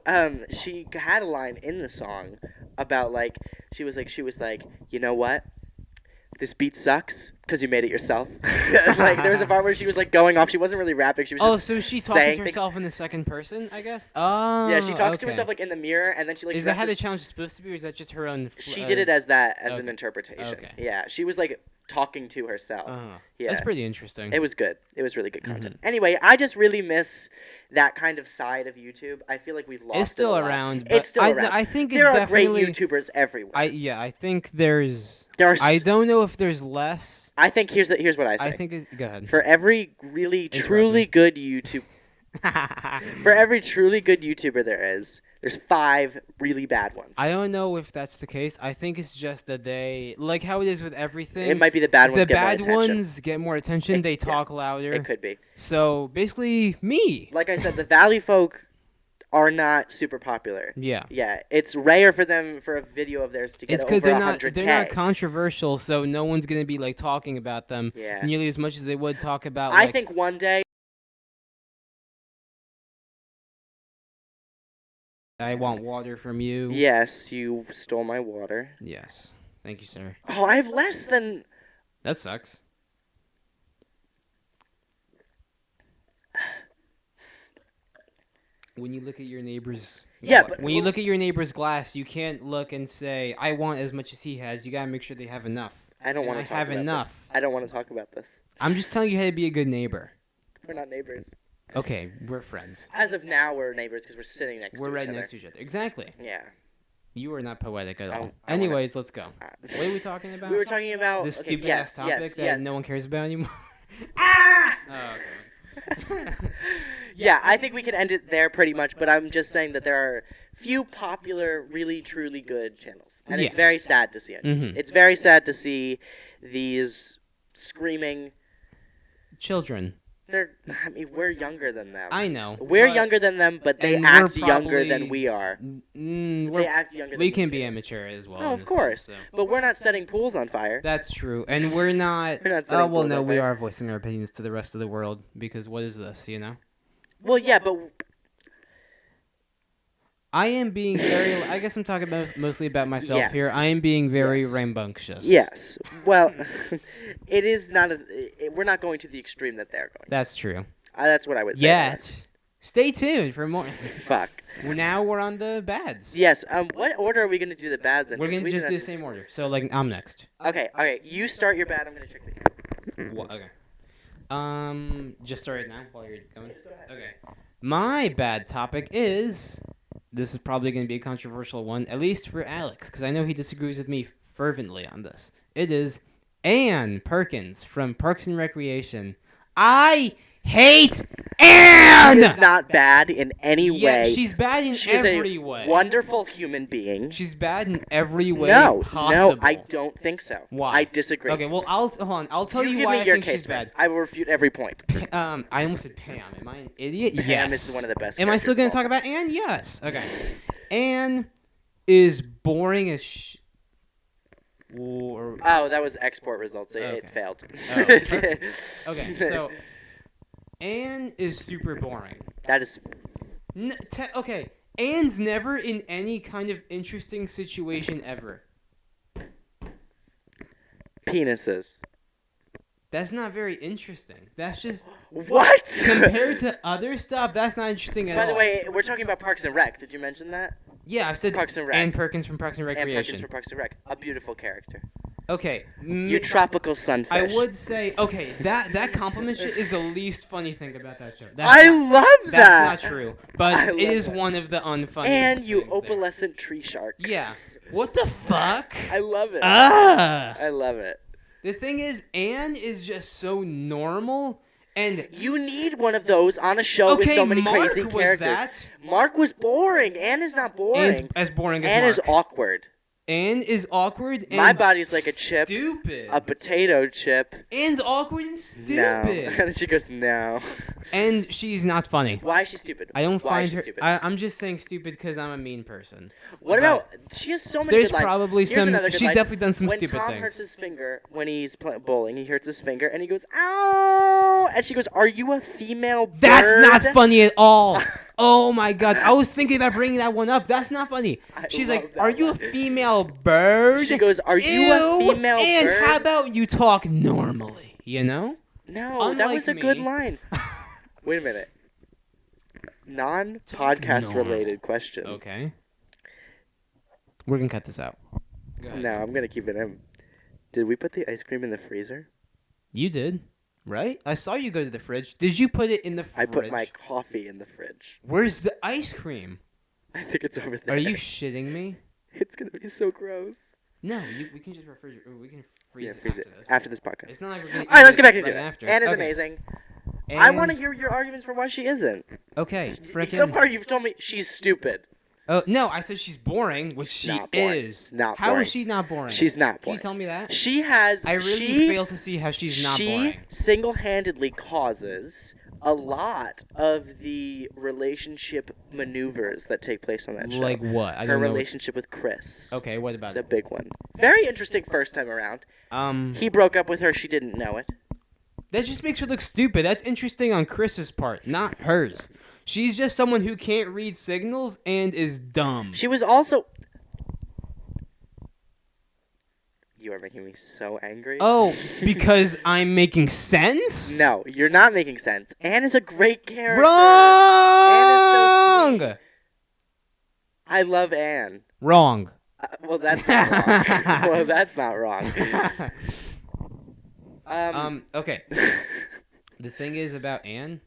she had a line in the song about like she was like you know what, this beat sucks because you made it yourself. Like there was a part where she was like going off. She wasn't really rapping. She was Oh, just so she talking saying to things. herself in the second person, I guess. Oh. Yeah, she talks to okay. herself like in the mirror, and then she like. Is that how the dresses- challenge is supposed to be, or is that just her own? She did it as that as an okay. interpretation. Okay. Yeah, she was like talking to herself. Yeah. That's pretty interesting. It was good. It was really good content. Mm-hmm. Anyway, I just really miss that kind of side of YouTube. I feel like we've lost It's still it a lot. around, but It's still around. I think it's there are definitely. great YouTubers everywhere. I think there's. There are. I don't know if there's less. I think here's what I say. I think go ahead. For every really Interrupt truly me. good YouTube, for every truly good YouTuber there is, There's 5 really bad ones. I don't know if that's the case. I think it's just that they, like how it is with everything. It might be the bad ones The get more bad attention. ones get more attention. They talk louder. It could be. So basically, me. Like I said, the Valley folk are not super popular. Yeah. Yeah, it's rare for them for a video of theirs to get It's over because 100K. they're not controversial, so no one's gonna be like talking about them nearly as much as they would talk about. I think one day. I want water from you. Yes, you stole my water. Yes. Thank you, sir. Oh, I have less than. That sucks. When you look at your neighbor's when you look at your neighbor's glass, you can't look and say, "I want as much as he has." You gotta make sure they have enough. I don't want to talk about enough. this. I don't want to talk about this. I'm just telling you how to be a good neighbor. We're not neighbors. Okay, we're friends. As of now, we're neighbors because we're sitting next to each other. We're right next to each other. Exactly. Yeah. You are not poetic at all. I Anyways, let's go. What are we talking about? We were talking about this stupid ass topic that no one cares about anymore. Ah! Oh, okay. Yeah, I think we can end it there pretty much, but I'm just saying that there are few popular, really, truly good channels. And it's very sad to see it. Mm-hmm. It's very sad to see these screaming children. I mean, we're younger than them. I know. We're younger than them, but they act younger than we are. They act younger than we can be immature as well. Oh, of course. Sense, so. But we're not setting pools on fire. That's true. And we're not... We're not oh, well, pools no, on we fire. are voicing our opinions to the rest of the world. Because what is this, you know? Well, yeah, but... I am being very... I guess I'm talking mostly about myself here. I am being very rambunctious. Yes. Well, it is not we're not going to the extreme that they're going. That's true. That's what I would say. Yet. Stay tuned for more. Fuck. Now we're on the bads. Yes. What order are we going to do the bads in? We're going to just do the same order. So, like, I'm next. Okay. You start your bad. I'm going to check the camera. What? Okay. Just start it now while you're going? Okay. My bad topic is... This is probably going to be a controversial one, at least for Alex, because I know he disagrees with me fervently on this. It is Ann Perkins from Parks and Recreation. I hate Ann! She is not bad in any way. Yeah, she's bad in every way. Wonderful human being. She's bad in every way possible. No, I don't think so. Why? I disagree. Okay, well, hold on. I'll tell you why I think she's bad. I will refute every point. I almost said Pam. Am I an idiot? Pam Yes. is one of the best. Am I still going to talk about Ann? Yes. Okay. Ann is boring as Oh, that was export results. It failed. Oh, okay, so Ann is super boring. That is... Okay, Ann's never in any kind of interesting situation ever. Penises. That's not very interesting. That's just... What? Compared to other stuff, that's not interesting at all. By the way, we're talking about Parks and Rec. Did you mention that? Yeah, I've said Parks and Rec. Ann Perkins from Parks and Recreation. Ann Perkins from Parks and Rec. A beautiful character. Okay. You tropical sunfish. I would say, okay, that compliment shit is the least funny thing about that show. Love that. That's not true, but it is one of the unfunniest And you things opalescent tree shark. Yeah. What the fuck? I love it. I love it. The thing is, Ann is just so normal, and you need one of those on a show with so many Mark crazy characters. That. Mark was boring. Ann is not boring. Ann's as boring as Ann Mark. is awkward. Ann is awkward and my body's like a chip. Stupid. A potato chip. Ann's awkward and stupid. No. And she goes, no. And she's not funny. Why is she stupid? I don't Why find her... I'm just saying stupid because I'm a mean person. What about... She has so many there's good lines. probably Here's some... another good She's line. definitely done some stupid When Tom things. hurts his finger when he's bowling, he hurts his finger, and he goes, ow! And she goes, are you a female bird? That's not funny at all. Oh my god. I was thinking about bringing that one up. That's not funny. She's like, are you a female bird? She goes, are you a female and bird? And how about you talk normally, you know? No, Unlike that was a good me. line. Wait a minute. Non-podcast related question. Okay. We're going to cut this out. No, I'm going to keep it in. Did we put the ice cream in the freezer? You did, right? I saw you go to the fridge. Did you put it in the fridge? I put my coffee in the fridge. Where's the ice cream? I think it's over there. Are you shitting me? It's going to be so gross. No, we can just refrigerate. We can freeze it after this podcast. It's not like we're going to All right, let's get back to it. Ann is amazing. I want to hear your arguments for why she isn't. Okay, frickin'. So far, you've told me she's stupid. Oh no, I said she's boring, which she Not boring. is. Not How boring. is she not boring? She's not Can boring. you tell me that? She has. I really fail to see how she's not boring. She single-handedly causes a lot of the relationship maneuvers that take place on that show. Like what? I Her don't know. relationship with Chris. Okay, what about It's a it? big one. Very interesting first time around. He broke up with her. She didn't know it. That just makes her look stupid. That's interesting on Chris's part, not hers. She's just someone who can't read signals and is dumb. She was also... You are making me so angry. Oh, because I'm making sense? No, you're not making sense. Anne is a great character. Wrong! Anne is so sweet. I love Anne. Wrong. Well, that's not wrong. Well, that's not wrong. Okay. The thing is about Anne.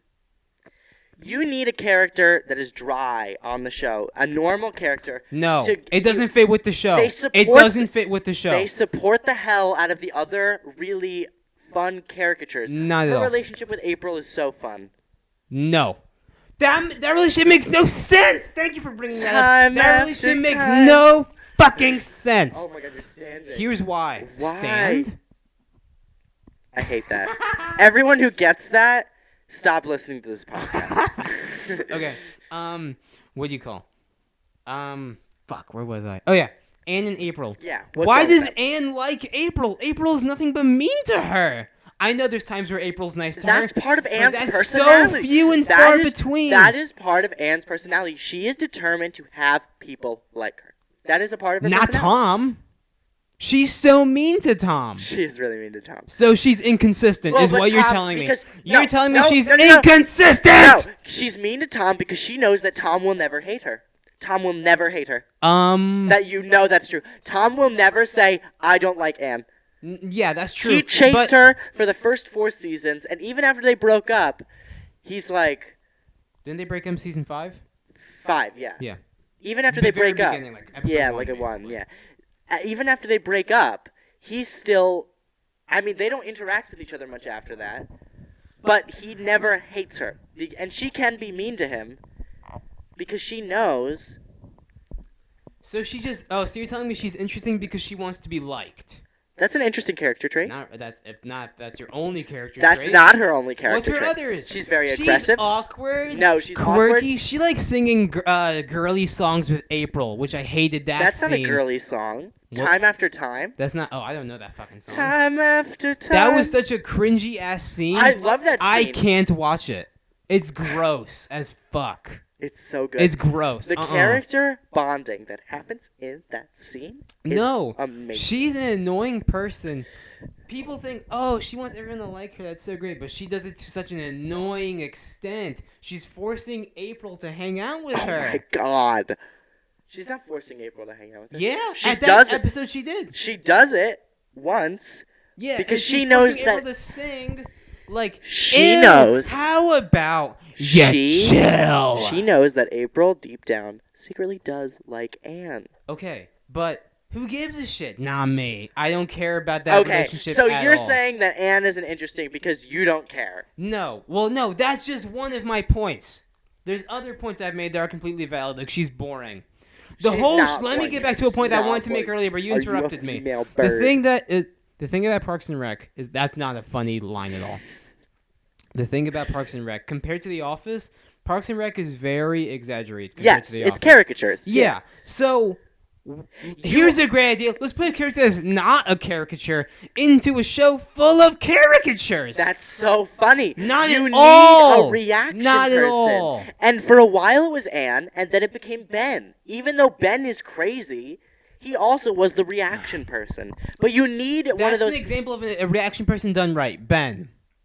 You need a character that is dry on the show. A normal character. No, it doesn't fit with the show. It doesn't fit with the show. They support the hell out of the other really fun caricatures. Not at all. Her relationship with April is so fun. No. That relationship makes no sense! Thank you for bringing that up. Time That after relationship makes time. no fucking sense. Oh my god, you're standing. Here's why. Why? Stand? I hate that. Everyone who gets that, stop listening to this podcast. Okay. What do you call? Fuck, where was I? Oh yeah, Anne and April. Yeah. Why does Anne like April? April is nothing but mean to her. I know there's times where April's nice to her. That's part of Anne's that's personality. so few and That far is- between. That is part of Anne's personality. She is determined to have people like her. That is a part of her Not personality. Tom. She's so mean to Tom. She is really mean to Tom. So she's inconsistent, Well, is but what you're Tom- telling me. because- You're no, telling me no, she's no, no, no. inconsistent. No, she's mean to Tom because she knows that Tom will never hate her. Tom will never hate her. That you know that's true. Tom will never say, I don't like Anne. Yeah, that's true. He chased but her for the first 4 seasons, and even after they broke up, he's like... Didn't they break up in season 5? 5, yeah. Yeah. Even after The they very break up. beginning, like, episode Yeah, 1, like a 1, basically. yeah. Even after they break up, he's still... I mean, they don't interact with each other much after that. But he never hates her. And she can be mean to him because she knows... So she just... Oh, so you're telling me she's interesting because she wants to be liked. That's an interesting character trait. That's your only character That's trait. not her only character What's her trait. others? She's very She's aggressive. awkward. No, she's quirky. awkward. She likes singing girly songs with April, which I hated that That's scene. not a girly song. What? Time after time. That's not... Oh, I don't know that fucking song. Time after time. That was such a cringy ass scene. I love that scene. I can't watch it. It's gross as fuck. It's so good. It's gross. The character bonding that happens in that scene is No. amazing. She's an annoying person. People think, oh, she wants everyone to like her. That's so great. But she does it to such an annoying extent. She's forcing April to hang out with her. Oh my god. She's not forcing April to hang out with her. Yeah, She at does that it. episode she did. She does it once. Yeah, because and she's she knows forcing April that- to sing. Like, She ew, knows. How about She- chill? She knows that April, deep down, secretly does like Anne. Okay, but who gives a shit? Not me. I don't care about that Okay, relationship so at you're all. saying that Anne isn't interesting because you don't care. No. Well, no, that's just one of my points. There's other points I've made that are completely valid. Like, she's boring. She's not Let me boring. get back to a point She's that I not wanted to make boring. earlier, but you Are interrupted you a me. female The bird? thing about Parks and Rec is that's not a funny line at all. The thing about Parks and Rec, compared to The Office, Parks and Rec is very exaggerated compared Yes, to The it's Office. caricatures. Yeah. So here's a great idea. Let's put a character that's not a caricature into a show full of caricatures. That's so funny. Not you at need all. a reaction Not person. at all. And for a while it was Anne, and then it became Ben. Even though Ben is crazy, he also was the reaction person. But you need one of That's those. an example of a reaction person done right.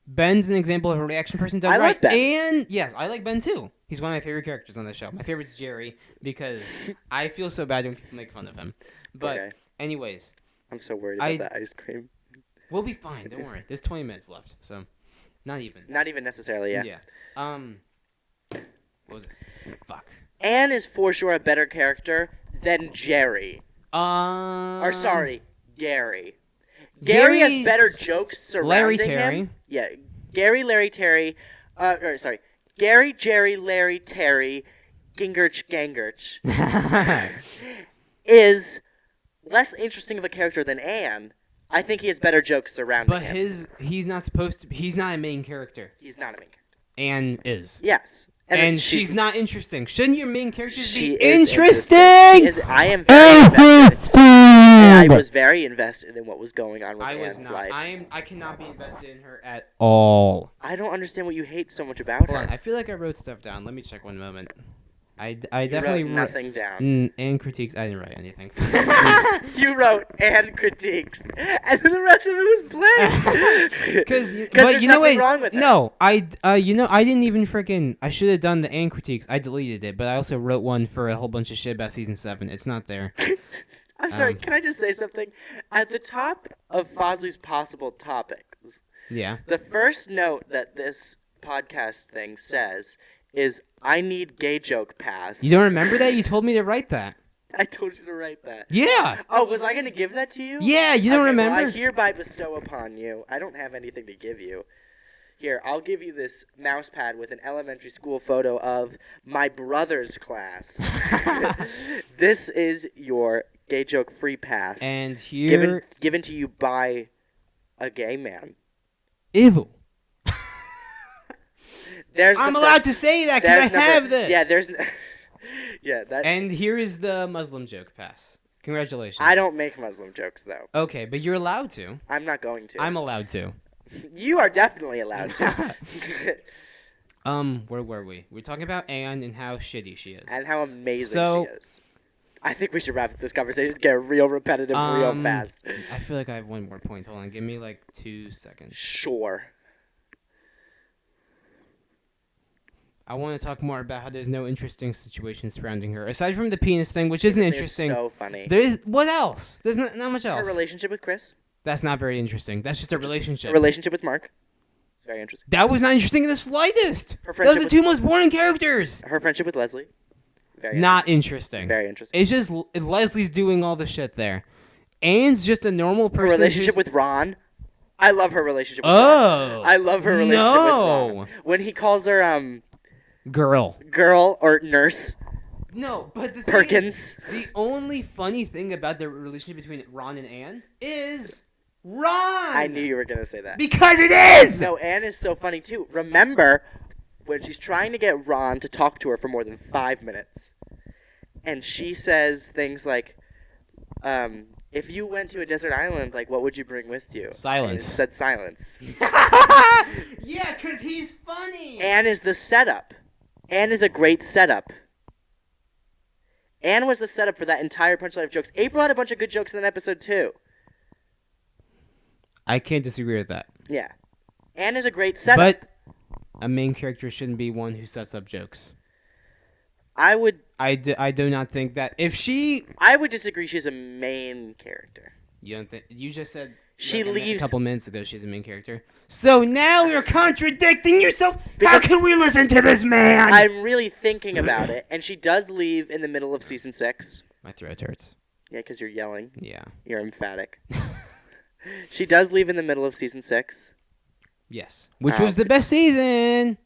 Ben's an example of a reaction person done I right. like Ben. And yes, I like Ben too. He's one of my favorite characters on the show. My favorite's Jerry because I feel so bad when people make fun of him. But Okay. anyways, I'm so worried about that ice cream. we'll be fine. Don't worry. There's 20 minutes left, so not even. Not even necessarily, yeah. What was this? Fuck. Anne is for sure a better character than Jerry. Or sorry, Gary. Gary has better jokes surrounding Larry Terry. him. Yeah, Gary, Larry, Terry. Gary, Jerry, Larry, Terry. Gingrich, is less interesting of a character than Anne, I think he has better jokes surrounding him. But he's not supposed to. He's not a main character. He's not a main character. Anne is. Yes. And she's not interesting. Shouldn't your main characters be interesting? I am very invested. And I was very invested in what was going on with Anne's life. I cannot be invested in her at all. I don't understand what you hate so much about her. Hold on, I feel like I wrote stuff down. Let me check one moment. I definitely wrote nothing down. And critiques. I didn't write anything. You wrote and critiques, and then the rest of it was blank. Because there's nothing wrong with it. No, I didn't even freaking. I should have done the and critiques. I deleted it, but I also wrote one for a whole bunch of shit about season 7. It's not there. I'm sorry. Can I just say something? At the top of Fazli's possible topics, yeah, the first note that this podcast thing says is, I need gay joke pass. You don't remember that? You told me to write that. I told you to write that. Yeah. Oh, was I going to give that to you? Yeah, you don't remember? Well, I hereby bestow upon you. I don't have anything to give you. Here, I'll give you this mouse pad with an elementary school photo of my brother's class. This is your gay joke free pass. And here... Given to you by a gay man. Ew. I'm allowed to say that because I have this. Yeah, there's... yeah, that... And here is the Muslim joke pass. Congratulations. I don't make Muslim jokes, though. Okay, but you're allowed to. I'm not going to. I'm allowed to. You are definitely allowed to. Where were we? We're talking about Anne and how shitty she is. And how amazing she is. I think we should wrap up this conversation. Get real repetitive real fast. I feel like I have one more point. Hold on. Give me like 2 seconds. Sure. I want to talk more about how there's no interesting situation surrounding her. Aside from the penis thing, which isn't interesting. So funny. There's what else? There's not much else. Her relationship with Chris. That's not very interesting. That's just a relationship. A relationship with Mark. Very interesting. That was not interesting in the slightest. Those are the 2 most boring characters. Her friendship with Leslie. Very not interesting. Very interesting. It's just Leslie's doing all the shit there. Anne's just a normal person. Her relationship with Ron. I love her relationship with Ron. I love her relationship with Ron. When he calls her girl or nurse. No, but the Perkins. Thing is, the only funny thing about the relationship between Ron and Anne is Ron. I knew you were going to say that. Because it is! No, Anne is so funny, too. Remember when she's trying to get Ron to talk to her for more than 5 minutes. And she says things like, if you went to a desert island, like, what would you bring with you? Silence. And it said silence. Yeah, because he's funny. Anne is the setup. Anne is a great setup. Anne was the setup for that entire punchline of jokes. April had a bunch of good jokes in that episode, too. I can't disagree with that. Yeah. Anne is a great setup. But a main character shouldn't be one who sets up jokes. I do not think that. If she... I would disagree she's a main character. You don't think... You just said... She leaves... A couple minutes ago she's a main character. So now you're contradicting yourself? How can we listen to this man? I'm really thinking about it, and she does leave in the middle of season 6. My throat hurts. Yeah, because you're yelling. Yeah. You're emphatic. She does leave in the middle of season 6. Yes. Which was the best season.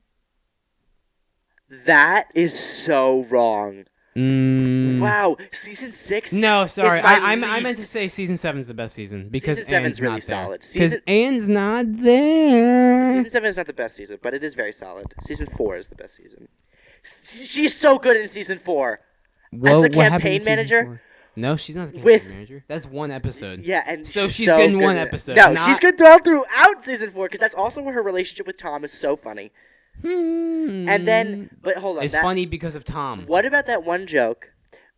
That is so wrong. Wow, season 6. No, sorry, I meant to say season 7 is the best season because season 7's Anne's really not solid. Because Anne's not there. Season 7 is not the best season, but it is very solid. Season 4 is the best season. She's so good in season 4. Well, as the campaign manager. No, she's not the campaign manager. That's one episode. Yeah, and so she's good in one episode. No, she's good throughout season 4 because that's also where her relationship with Tom is so funny. And then, but hold on, it's funny because of Tom. What about that one joke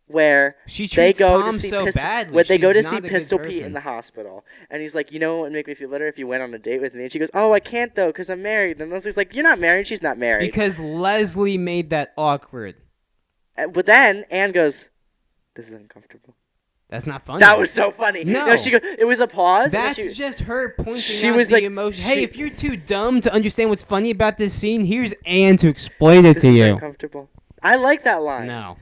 where she treats Tom so badly? When they go to see Pistol Pete in the hospital, and he's like, you know what would make me feel better if you went on a date with me? And she goes, oh, I can't though, because I'm married. And Leslie's like, you're not married. She's not married. Because Leslie made that awkward. But then Anne goes, this is uncomfortable. That's not funny. That was so funny. No, she goes, it was a pause. That's just her pointing out the emotion. Hey, if you're too dumb to understand what's funny about this scene, here's Anne to explain it to you. This is uncomfortable. I like that line. No.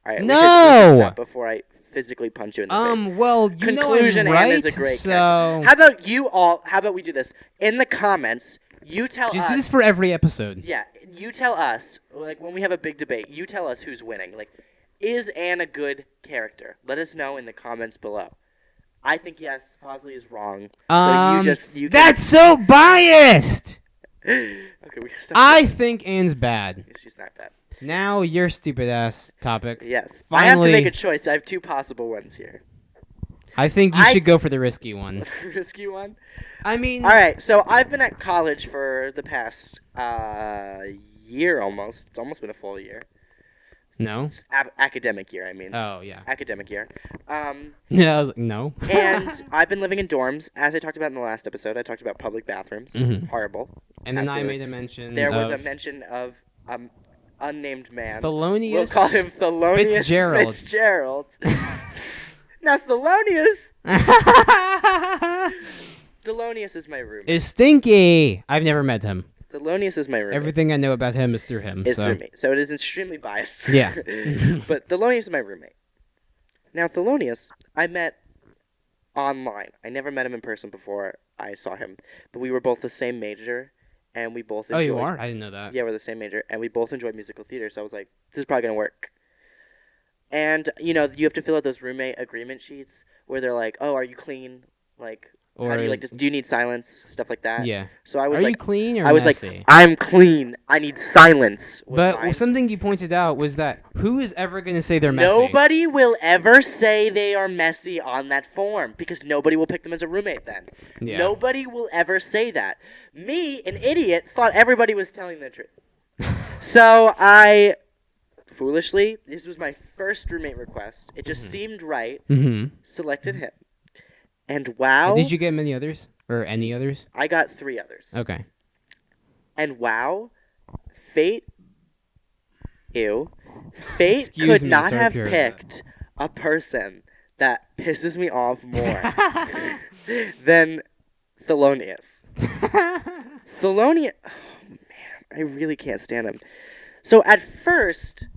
All right, no. We should stop before I physically punch you in the face. Well, you Conclusion, know I'm right, Anne is a great so... character. How about we do this? In the comments, you tell us... Just do this for every episode. Yeah. you tell us, like, when we have a big debate, you tell us who's winning. Like, is Anne a good character? Let us know in the comments below. I think yes, Fazli is wrong. So you That's so biased! Okay, we gotta stop. I think Anne's bad. She's not bad. Now your stupid ass topic. Yes. Finally, I have to make a choice. I have two possible ones here. I think you should go for the risky one. Risky one? I mean... Alright, so I've been at college for the past year almost. It's almost been a full year. No? Academic year, I mean. Oh, yeah. Academic year. Yeah, I was like, no. And I've been living in dorms. As I talked about in the last episode, I talked about public bathrooms. Mhm. Horrible. And then Absolutely. I made a mention There was a mention of unnamed man. Thelonious. We'll call him Thelonious Fitzgerald. Now, Thelonious. Thelonious is my roommate. Is stinky. I've never met him. Thelonious is my roommate. Everything I know about him is through him. Through me. So it is extremely biased. Yeah. But Thelonious is my roommate. Now, Thelonious, I met online. I never met him in person before I saw him. But we were both the same major, and we both enjoyed... Oh, you are? I didn't know that. Yeah, we're the same major, and we both enjoyed musical theater, so I was like, this is probably going to work. And, you know, you have to fill out those roommate agreement sheets where they're like, oh, are you clean? Like... Or how do you like? Do you need silence? Stuff like that. Yeah. So I was Are like, you clean or I was messy? like, I'm clean. I need silence. But something you pointed out was that who is ever going to say they're messy? Nobody will ever say they are messy on that form because nobody will pick them as a roommate then. Yeah. Nobody will ever say that. Me, an idiot, thought everybody was telling the truth. So I, foolishly, this was my first roommate request. It just seemed right. Mm-hmm. Selected him. And wow. Did you get many others? Or any others? I got 3 others. Okay. And wow, Fate could Excuse me, not sorry have if you're- picked a person that pisses me off more than Thelonious. Thelonious, oh man, I really can't stand him. So at first,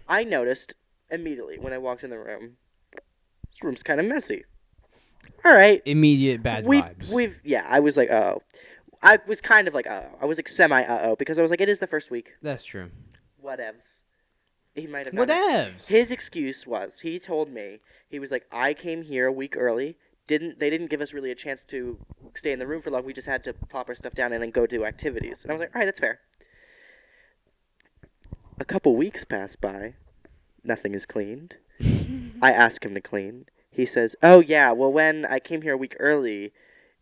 I noticed immediately when I walked in the room, this room's kind of messy. All right. Immediate bad vibes. Yeah, I was like, uh-oh. I was kind of like, uh-oh. I was like semi uh-oh because I was like, it is the first week. That's true. Whatevs. He might have Whatevs. His excuse was, he told me, he was like, I came here a week early. They didn't give us really a chance to stay in the room for long. We just had to plop our stuff down and then go do activities. And I was like, all right, that's fair. A couple weeks passed by. Nothing is cleaned. I asked him to clean. He says, oh, yeah, well, when I came here a week early,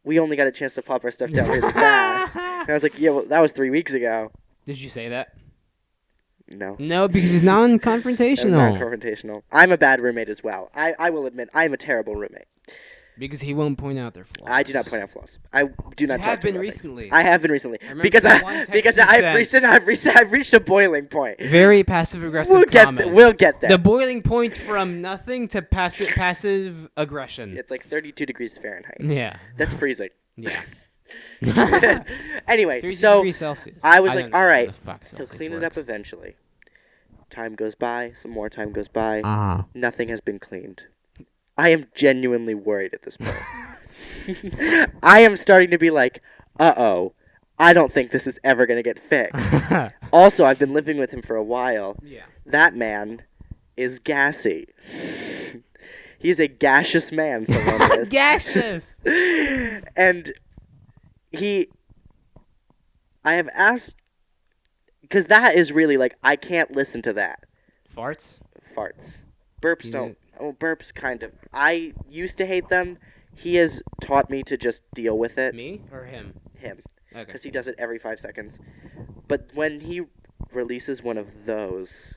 we only got a chance to plop our stuff down really fast. And I was like, yeah, well, that was 3 weeks ago. Did you say that? No. No, because he's non-confrontational. Non-confrontational. I'm a bad roommate as well. I will admit, I am a terrible roommate. Because he won't point out their flaws. I do not point out flaws. I do not You talk have to him been about recently. things. I have been recently. I remember Because that one text because you I've reached a boiling point. Very passive-aggressive We'll comments. get there. The boiling point from nothing to passive aggression. It's like 32 degrees Fahrenheit. Yeah. That's freezing. Yeah. Anyway, 30 so degrees Celsius. I was don't like, know all how right, the fuck he'll Celsius clean it works. up eventually. Time goes by. Some more time goes by. Uh-huh. Nothing has been cleaned. I am genuinely worried at this point. I am starting to be like, uh-oh, I don't think this is ever going to get fixed. Also, I've been living with him for a while. Yeah. That man is gassy. He's a gaseous man, Thelonious. Gaseous! And I have asked, because that is really like, I can't listen to that. Farts? Farts. Burps You don't. Oh, burps kind of. I used to hate them. He has taught me to just deal with it. Me or him? Him. Okay. Because he does it every 5 seconds. But when he releases one of those,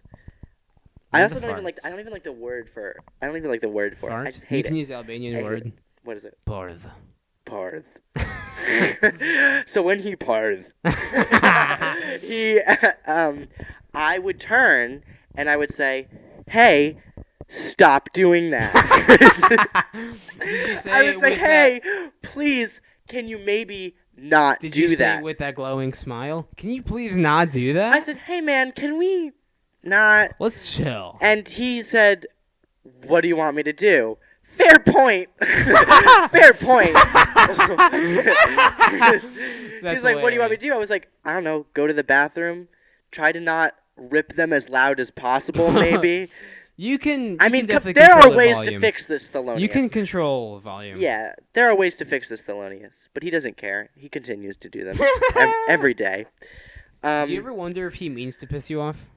I And also the don't even like. farts. I don't even like the word for. I don't even like the word for it. I Fart? just hate You can it. use the Albanian I hate word. it. What is it? Parth. Parth. So when he parth, he, I would turn and I would say, "Hey, stop doing that." Did you say I it would say, with "Hey, please, can you maybe not Did do you say that?" it with that glowing smile? Can you please not do that? I said, "Hey, man, can we not?" Let's chill. And he said, "What do you want me to do?" Fair point. Fair point. He's like, "What do you want me to do?" I was like, "I don't know. Go to the bathroom, try to not rip them as loud as possible, maybe. You can. I mean, definitely there are control the ways volume. to fix this, Thelonious. You can control volume. Yeah, there are ways to fix this, Thelonious, but he doesn't care. He continues to do them every day. Do you ever wonder if he means to piss you off?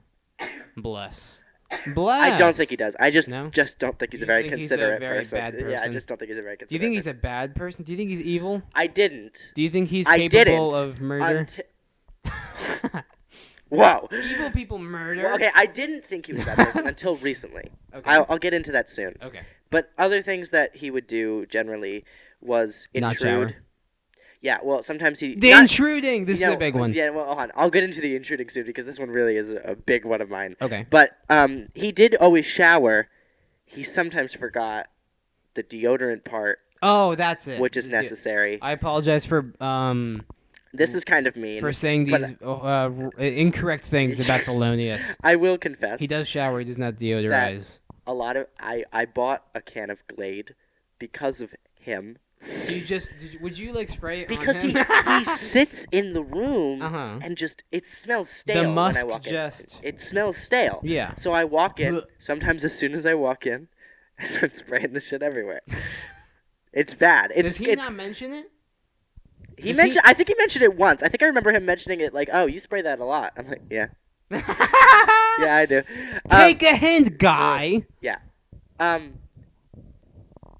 Bless. I don't think he does. I just No? don't think he's You a very think he's a considerate very person. bad Yeah, I person? just don't think he's a very considerate Do you think he's person. a bad person? Do you think he's evil? I didn't. Do you think he's I capable didn't. of murder? Whoa. Evil people murder. Well, okay, I didn't think he was that person until recently. Okay. I'll get into that soon. Okay. But other things that he would do generally was Not shower. intrude. Yeah, well, sometimes he... The intruding. This is Yeah, a big one. Yeah, well, hold on. I'll get into the intruding soon because this one really is a big one of mine. Okay. But he did always shower. He sometimes forgot the deodorant part, Oh, that's it. which is necessary. I apologize for This is kind of mean. for saying but- these incorrect things about Thelonious. I will confess. He does shower. He does not deodorize. A lot of... I bought a can of Glade because of him. So would you like spray it Because on him? he sits in the room Uh-huh. and just it smells stale The musk when I walk just. in. It smells stale. Yeah. So I walk in. Ugh. Sometimes as soon as I walk in, I start spraying the shit everywhere. It's bad. Does he not mention it? I think he mentioned it once. I think I remember him mentioning it like, "Oh, you spray that a lot." I'm like, "Yeah, yeah, I do." Take a hint, guy. Yeah.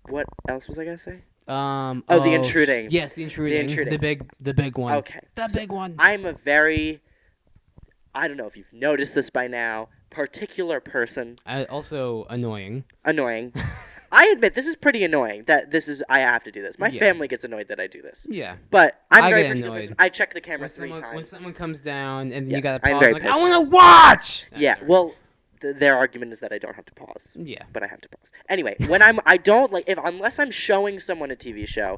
What else was I gonna say? The intruding. Yes, the intruding. The big one. Okay. The So big one. I'm a very, I don't know if you've noticed this by now, particular person. Also annoying. Annoying. I admit this is pretty annoying that I have to do this. My Yeah. family gets annoyed that I do this. Yeah. But I'm I very get particular annoyed. person. I check the camera When 3 times. when someone comes down and Yes, you gotta I'm pause, very like, pissed. I want to watch. Yeah, well, their argument is that I don't have to pause. Yeah. But I have to pause. Anyway, when I don't like unless I'm showing someone a TV show,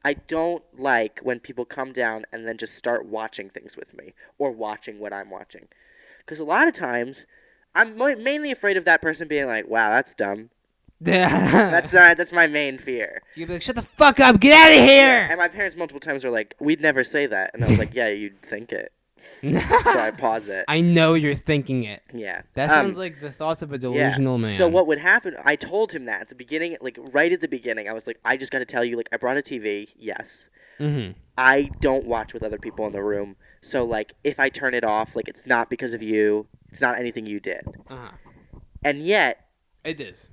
I don't like when people come down and then just start watching things with me or watching what I'm watching. Because a lot of times, I'm mainly afraid of that person being like, "Wow, that's dumb." That's my main fear. You'd be like, shut the fuck up, get out of here. And my parents multiple times were like, "We'd never say that," and I was like, "Yeah, you'd think it." So I pause it. I know you're thinking it. Yeah. That sounds like the thoughts of a delusional man. So what would happen, I told him that at the beginning, like right at the beginning, I was like, I just got to tell you, like, I brought a TV, yes. Mm-hmm. I don't watch with other people in the room. So, like, if I turn it off, like, it's not because of you. It's not anything you did. Uh-huh. And yet... It is.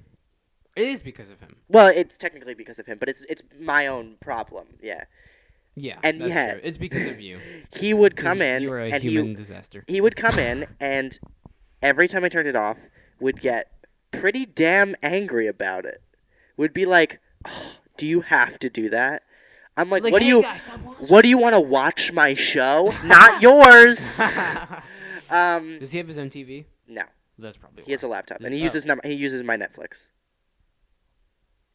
It is because of him. Well, it's technically because of him, but it's my own problem, yeah. Yeah, and that's yet, true. It's because of you. He would come in, You were a and human disaster. he would come in, and every time I turned it off, would get pretty damn angry about it. Would be like, oh, "Do you have to do that?" I'm like, "What hey, do you? guys, stop watching." What do you want to watch my show? Not yours." Does he have his own TV? No, That's probably he has a laptop, Does- and he uses my Netflix.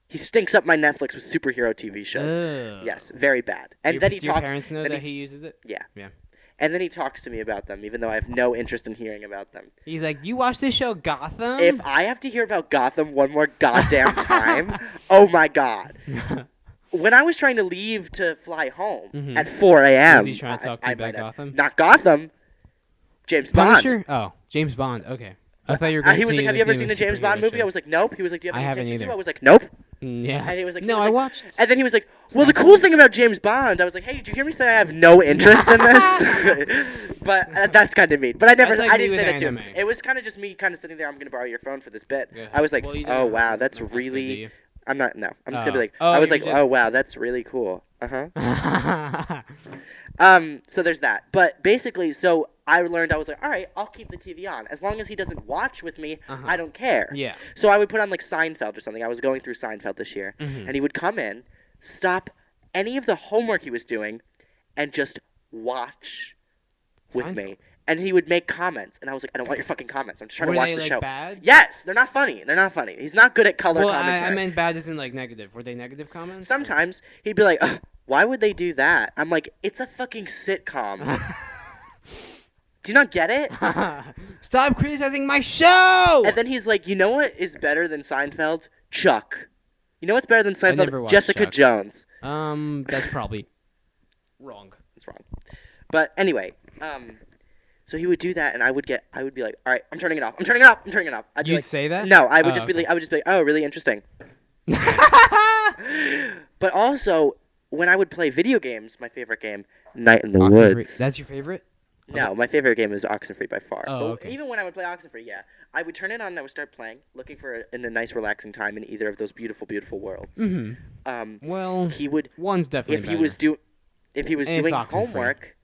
He stinks up my Netflix with superhero TV shows. Ugh. Yes, very bad. And Do then your parents know then that he uses it? Yeah. Yeah. And then he talks to me about them, even though I have no interest in hearing about them. He's like, you watch this show Gotham? If I have to hear about Gotham one more goddamn time, oh my god. When I was trying to leave to fly home at 4 a.m. Was he trying to talk to you about might have- Gotham? Not Gotham. James Bond. Punisher? Oh, James Bond. Okay. I thought you were going to He was like, "Have you ever seen a James Bond movie?" I was like, "Nope." He was like, "Do you have I any haven't intentions to?" either. I was like, "Nope." Yeah. And he was like, no, I watched. And then he was like, "Well, the cool thing about James Bond," I was like, "Hey, did you hear me say I have no interest in this?" But that's kind of mean. But I That's like me didn't say with that to him. anime. It was kind of just me kind of sitting there. I'm gonna borrow your phone for this bit. Yeah. I was like, Well, you don't "Oh have wow, a that's password, do really." you? I'm not. No, I'm just gonna be Oh. like. Oh, I was you're like, just- "Oh wow, that's really cool." Uh-huh. So there's that. But basically, so I learned, I was like, all right, I'll keep the TV on. As long as he doesn't watch with me, I don't care. Yeah. So I would put on like Seinfeld or something. I was going through Seinfeld this year. Mhm. And he would come in, stop any of the homework he was doing, and just watch with Seinfeld? me. And he would make comments. And I was like, I don't want your fucking comments. I'm just trying Were to watch they, the like, show. bad? Yes, they're not funny. They're not funny. He's not good at color Well, commentary. I meant bad isn't like negative. Were they negative comments? Sometimes he'd be like, "Ugh, why would they do that?" I'm like, it's a fucking sitcom. Do you not get it? Stop criticizing my show! And then he's like, you know what is better than Seinfeld? Chuck. You know what's better than never Seinfeld? watched Jessica Chuck. Jones. That's probably wrong. It's wrong. But anyway, So he would do that, and I would be like, all right, I'm turning it off. I'm turning it off. I'm turning it off. I'd be You like, say that? No, I would Oh, just be okay. like, oh, really interesting. But also, when I would play video games, my favorite game, Night in the Oxenfree. Woods. That's your favorite? No, my favorite game is Oxenfree by far. Oh, But okay. even when I would play Oxenfree, yeah, I would turn it on and I would start playing, looking for a nice, relaxing time in either of those beautiful, beautiful worlds. Mm-hmm. Well, He would, one's definitely if he was doing And it's Oxenfree. homework,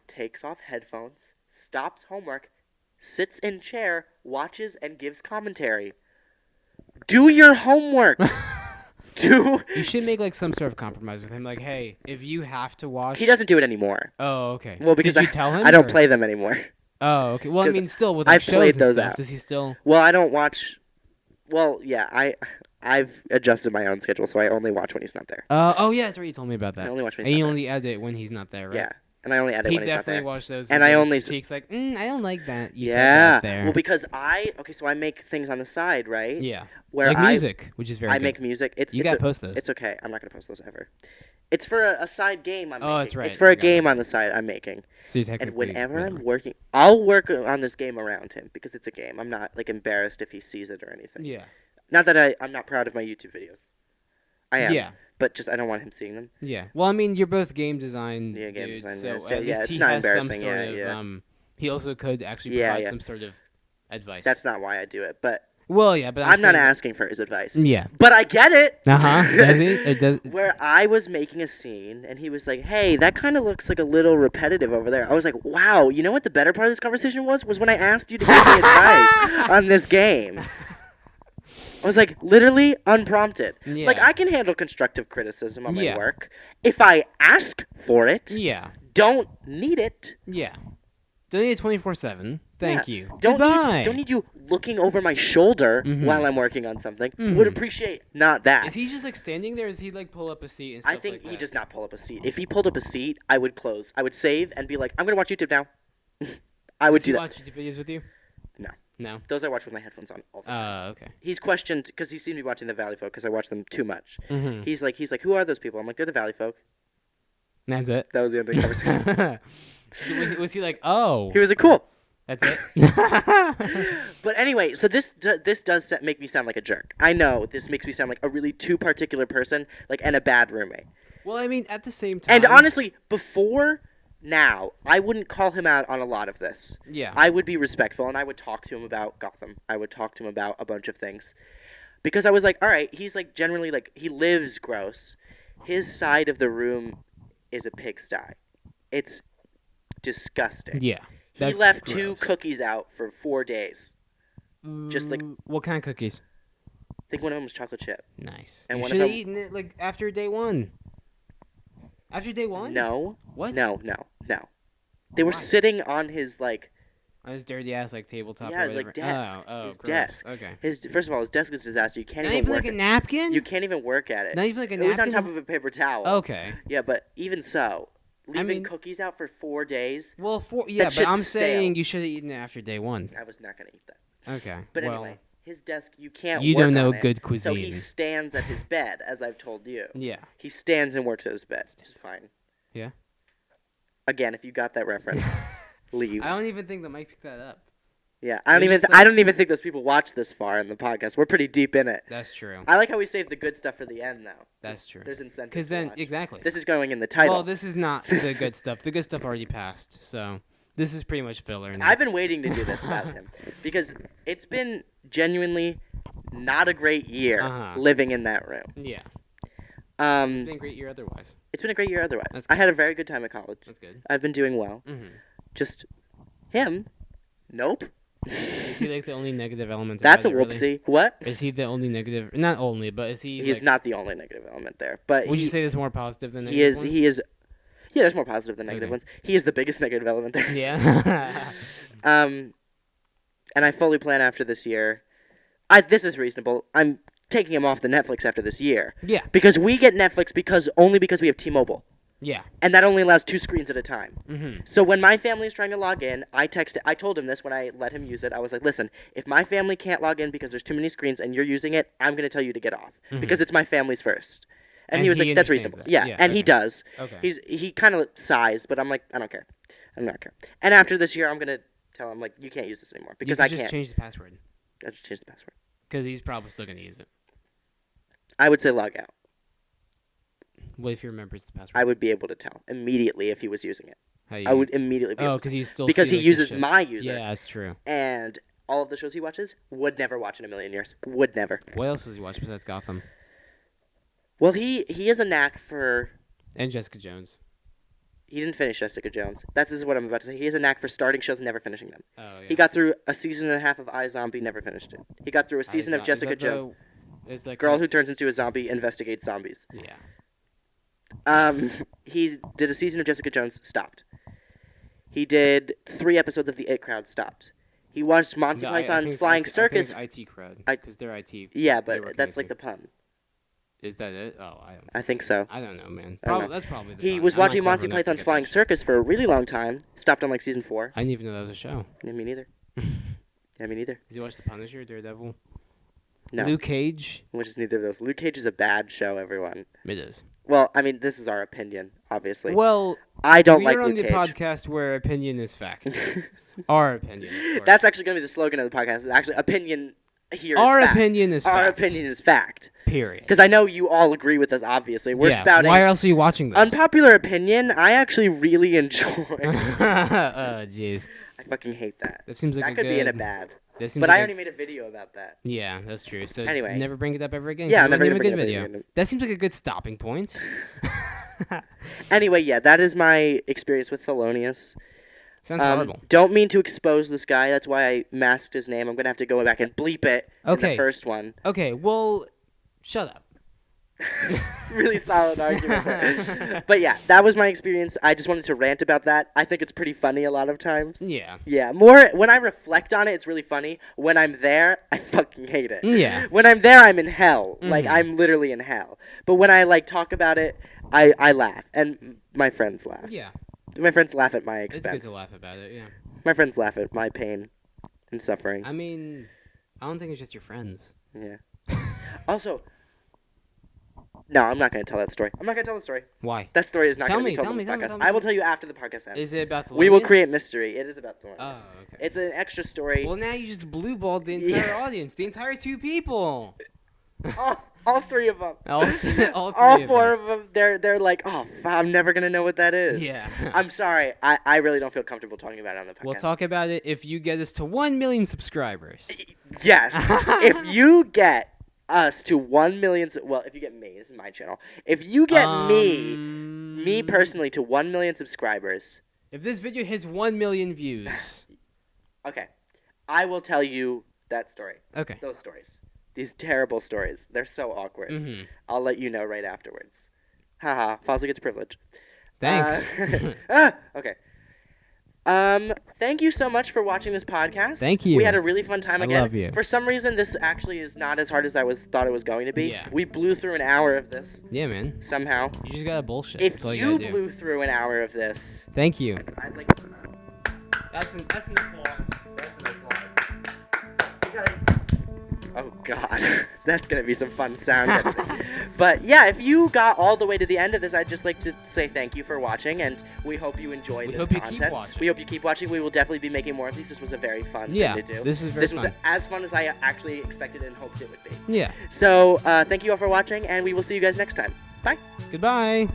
takes off headphones, stops homework, sits in chair, watches, and gives commentary. Do your homework. You should make like some sort of compromise with him. Like, hey, if you have to watch, He doesn't do it anymore. Oh, okay. Well, because did you tell him? I don't or- play them anymore. Oh, okay. Well, I 'Cause mean, still with like I've shows played and those stuff. out. Does he still? Well, I don't watch. Well, yeah, I've adjusted my own schedule, so I only watch when he's not there. Oh yeah, that's right. You told me about that. I only watch when And he's you not only edit when he's not there, there. right? Yeah, and I only edit He when he's not definitely there. watched those. And I those only critiques like, I don't like that. You said Yeah, that there. well, because so I make things on the side, right? Yeah. Where Like music, which is very I good. make music. You gotta post those. It's okay. I'm not gonna post those ever. It's for a side game I'm making. that's right. It's for I a forgot game about on the side I'm making. So you technically. And whenever really I'm like- working, I'll work on this game around him because it's a game. I'm not like embarrassed if he sees it or anything. Yeah. Not that I'm not proud of my YouTube videos. I am. Yeah. But just I don't want him seeing them. Yeah. Well, I mean, you're both game design Yeah, game dudes, design, so yeah. at So, yeah, least it's he not has some embarrassing, sort yeah, of. He also could actually Yeah, provide yeah. some sort of advice. That's not why I do it. But Well, yeah, but I'm not saying- asking for his advice. Yeah. But I get it. Does he? It does. Where I was making a scene and he was like, "Hey, that kind of looks like a little repetitive over there." I was like, "Wow, you know what the better part of this conversation was when I asked you to give me advice on this game." I was like, literally unprompted. Yeah. Like, I can handle constructive criticism on my Yeah. work if I ask for it. Yeah. Don't need it. Yeah. Don't need it 24/7. Thank Yeah. you. Don't Goodbye. need you looking over my shoulder Mhm. while I'm working on something. Mhm. Would appreciate not that. Is he just like standing there? Or is he like pull up a seat and stuff I think like that? he does not pull up a seat. If he pulled up a seat, I would close. I would save and be like, I'm gonna watch YouTube now. I would Does he do that. watch YouTube videos with you? No. No. Those I watch with my headphones on all the time. Okay. He's questioned because he's seen me watching the Valley Folk because I watch them too much. Mm-hmm. He's like, who are those people? I'm like, they're the Valley Folk. That's it. That was the end of the conversation. Was he like, oh? He was like, cool. That's it. But anyway, so this does make me sound like a jerk. I know this makes me sound like a really too particular person, like, and a bad roommate. Well, I mean, at the same time. And honestly, before now, I wouldn't call him out on a lot of this. Yeah. I would be respectful, and I would talk to him about Gotham. I would talk to him about a bunch of things. Because I was like, all right, he's like generally like, he lives gross. His side of the room is a pigsty. It's disgusting. Yeah. He That's left 2 gross. cookies out for 4 days. Just like, What kind of cookies? I think one of them was chocolate chip. Nice. And You one of should have them- eaten it like after day 1. After day 1? No. What? No. They were Why? sitting on his like On his dirty ass like tabletop Yeah, or his, like, whatever. desk. Oh, His gross. desk. Okay. his. First of all, his desk is a disaster. You can't Not even even work. like a napkin? You can't even work at it. Not even like a It napkin? was on top of a paper towel. Okay. Yeah, but even so, leaving mean- cookies out for 4 days, Well, yeah, but shit's I'm stale. saying you should have eaten it after day 1. I was not gonna eat that. Okay. But well, anyway, his desk, you can't. you work don't know on it, good So he cuisine. stands at his bed, as I've told you. Yeah. He stands and works at his bed. It's fine. Yeah? Again, if you got that reference, leave. I don't even think that Mike picked that up. Yeah, I It's just I like- don't even think those people watch this far in the podcast. We're pretty deep in it. That's true. I like how we save the good stuff for the end, though. That's true. There's incentive. Because to then, watch. exactly. This is going in the title. Well, this is not the good stuff. The good stuff already passed, so this is pretty much filler now. I've been waiting to do this about him because it's been genuinely not a great year Uh-huh. living in that room. Yeah. It's Um, been a great year otherwise. it's been a great year otherwise. That's I had a very good time at college. That's good. I've been doing well. Mm-hmm. Just him, nope. Is he like the only negative element? That's a about it, really? whoopsie. What? Is he the only negative? Not only, but is he? He's like, not the only negative element there, but Would he, you say there's more positive than he negative is. ones? He is. Yeah, there's more positive than negative Okay. ones. He is the biggest negative element there. Yeah. And I fully plan after this year. This is reasonable. I'm taking him off the Netflix after this year yeah. because we get Netflix only because we have T-Mobile, Yeah. and that only allows 2 screens at a time. Mm-hmm. So when my family is trying to log in, I told him this when I let him use it. I was like, listen, if my family can't log in because there's too many screens and you're using it, I'm going to tell you to get off because it's my family's first. And he was like, that's understands reasonable. that. Yeah, and he okay. does. Okay. He kind of sighs, but I'm like, I don't care. I'm not care. And after this year, I'm going to tell him, like, you can't use this anymore. You Because could I just can't. change the password. I just change the password. Because he's probably still going to use it. I would say log out. What if he remembers the password? I would be able to tell immediately if he was using it. How you... I would immediately be able to. because he's still Because see, he like, uses the shit. my user. Yeah, that's true. And all of the shows he watches, would never watch in a million years. Would never. What else does he watch besides Gotham? Well, he has a knack for... And Jessica Jones. He didn't finish Jessica Jones. This is what I'm about to say. He has a knack for starting shows and never finishing them. Oh, yeah. He got through a season and a half of iZombie, never finished it. He got through a season of Jessica Jones. It's like Girl who turns into a zombie investigates zombies. Yeah. He did a season of Jessica Jones, stopped. He did 3 episodes of The It Crowd, stopped. He watched Monty Python's Flying Circus. I think it's IT crowd. Because they're IT. Yeah, they're but working that's IT. like the pun. Is that it? Oh, I think so. I don't know, man. I don't know. That's probably the He pun. was I'm not watching clever Monty enough to Python's get Flying that. Circus for a really long time. Stopped on like season 4. I didn't even know that was a show. Yeah, me neither. Yeah, me neither. Did you watch The Punisher, Daredevil? No. Luke Cage? Which is neither of those. Luke Cage is a bad show, everyone. It is. Well, I mean, this is our opinion, obviously. Well, I don't like we're on Luke the Cage. podcast where opinion is fact. Our opinion, of course. That's actually going to be the slogan of the podcast. Is actually opinion here is Our fact. opinion is fact. Our opinion is fact. Period. Because I know you all agree with us, obviously. We're spouting... Why else are you watching this? Unpopular opinion, I actually really enjoy. Oh, jeez. I fucking hate that. That seems like That a could good... be in a bad. That seems But like I already made a video about that. Yeah, that's true. So Anyway. never bring it up ever again. Yeah, 'cause I'm it never wasn't going to even a bring good it up video. again. That seems like a good stopping point. Anyway, yeah, that is my experience with Thelonious. Sounds horrible. Don't mean to expose this guy. That's why I masked his name. I'm going to have to go back and bleep it in Okay. the first one. Okay, well, shut up. Really solid argument there. But yeah, that was my experience. I just wanted to rant about that. I think it's pretty funny a lot of times. Yeah. Yeah, more when I reflect on it, it's really funny. When I'm there, I fucking hate it. Yeah. When I'm there, I'm in hell. Like, Mhm. I'm literally in hell. But when I, like, talk about it, I laugh. And my friends laugh. Yeah. My friends laugh at my It's expense. good to laugh about it, yeah. My friends laugh at my pain and suffering. I mean, I don't think it's just your friends. Yeah. Also, no, I'm not going to tell that story. I'm not going to tell the story. Why? That story is not Tell going to me, be told tell on me, this tell me, podcast. tell me. I will tell you after the podcast ends. Is it about Thelonious? We will create mystery. It is about Thelonious. Oh, okay. It's an extra story. Well, now you just blue-balled the entire Yeah. audience. The entire 2 people. all 3 of them. All 3 All of 4 them. of them. They're like, oh, I'm never going to know what that is. Yeah. I'm sorry. I really don't feel comfortable talking about it on the podcast. We'll talk about it if you get us to 1 million subscribers. Yes. If you get us to 1 million... Well, if you get me. This is my channel. If you get me personally, to 1 million subscribers... If this video hits 1 million views. Okay. I will tell you that story. Okay. Those stories. These terrible stories. They're so awkward. Mm-hmm. I'll let you know right afterwards. Haha. Fazli gets privilege. Thanks. Okay. Thank you so much for watching this podcast. Thank you. We had a really fun time again. I love you. For some reason, this actually is not as hard as I thought it was going to be. Yeah. We blew through an hour of this Yeah, man. somehow. You just gotta bullshit. If That's all you you gotta do. blew through an hour of this, Thank you. I'd like to... That's an applause. That's an applause. You guys... Oh, God. That's going to be some fun sound editing. But, yeah, if you got all the way to the end of this, I'd just like to say thank you for watching, and we hope you enjoyed this hope you content. keep watching. We hope you keep watching. We will definitely be making more of these. This was a very fun Yeah, thing to do. this is very This was fun. as fun as I actually expected and hoped it would be. Yeah. So, thank you all for watching, and we will see you guys next time. Bye. Goodbye.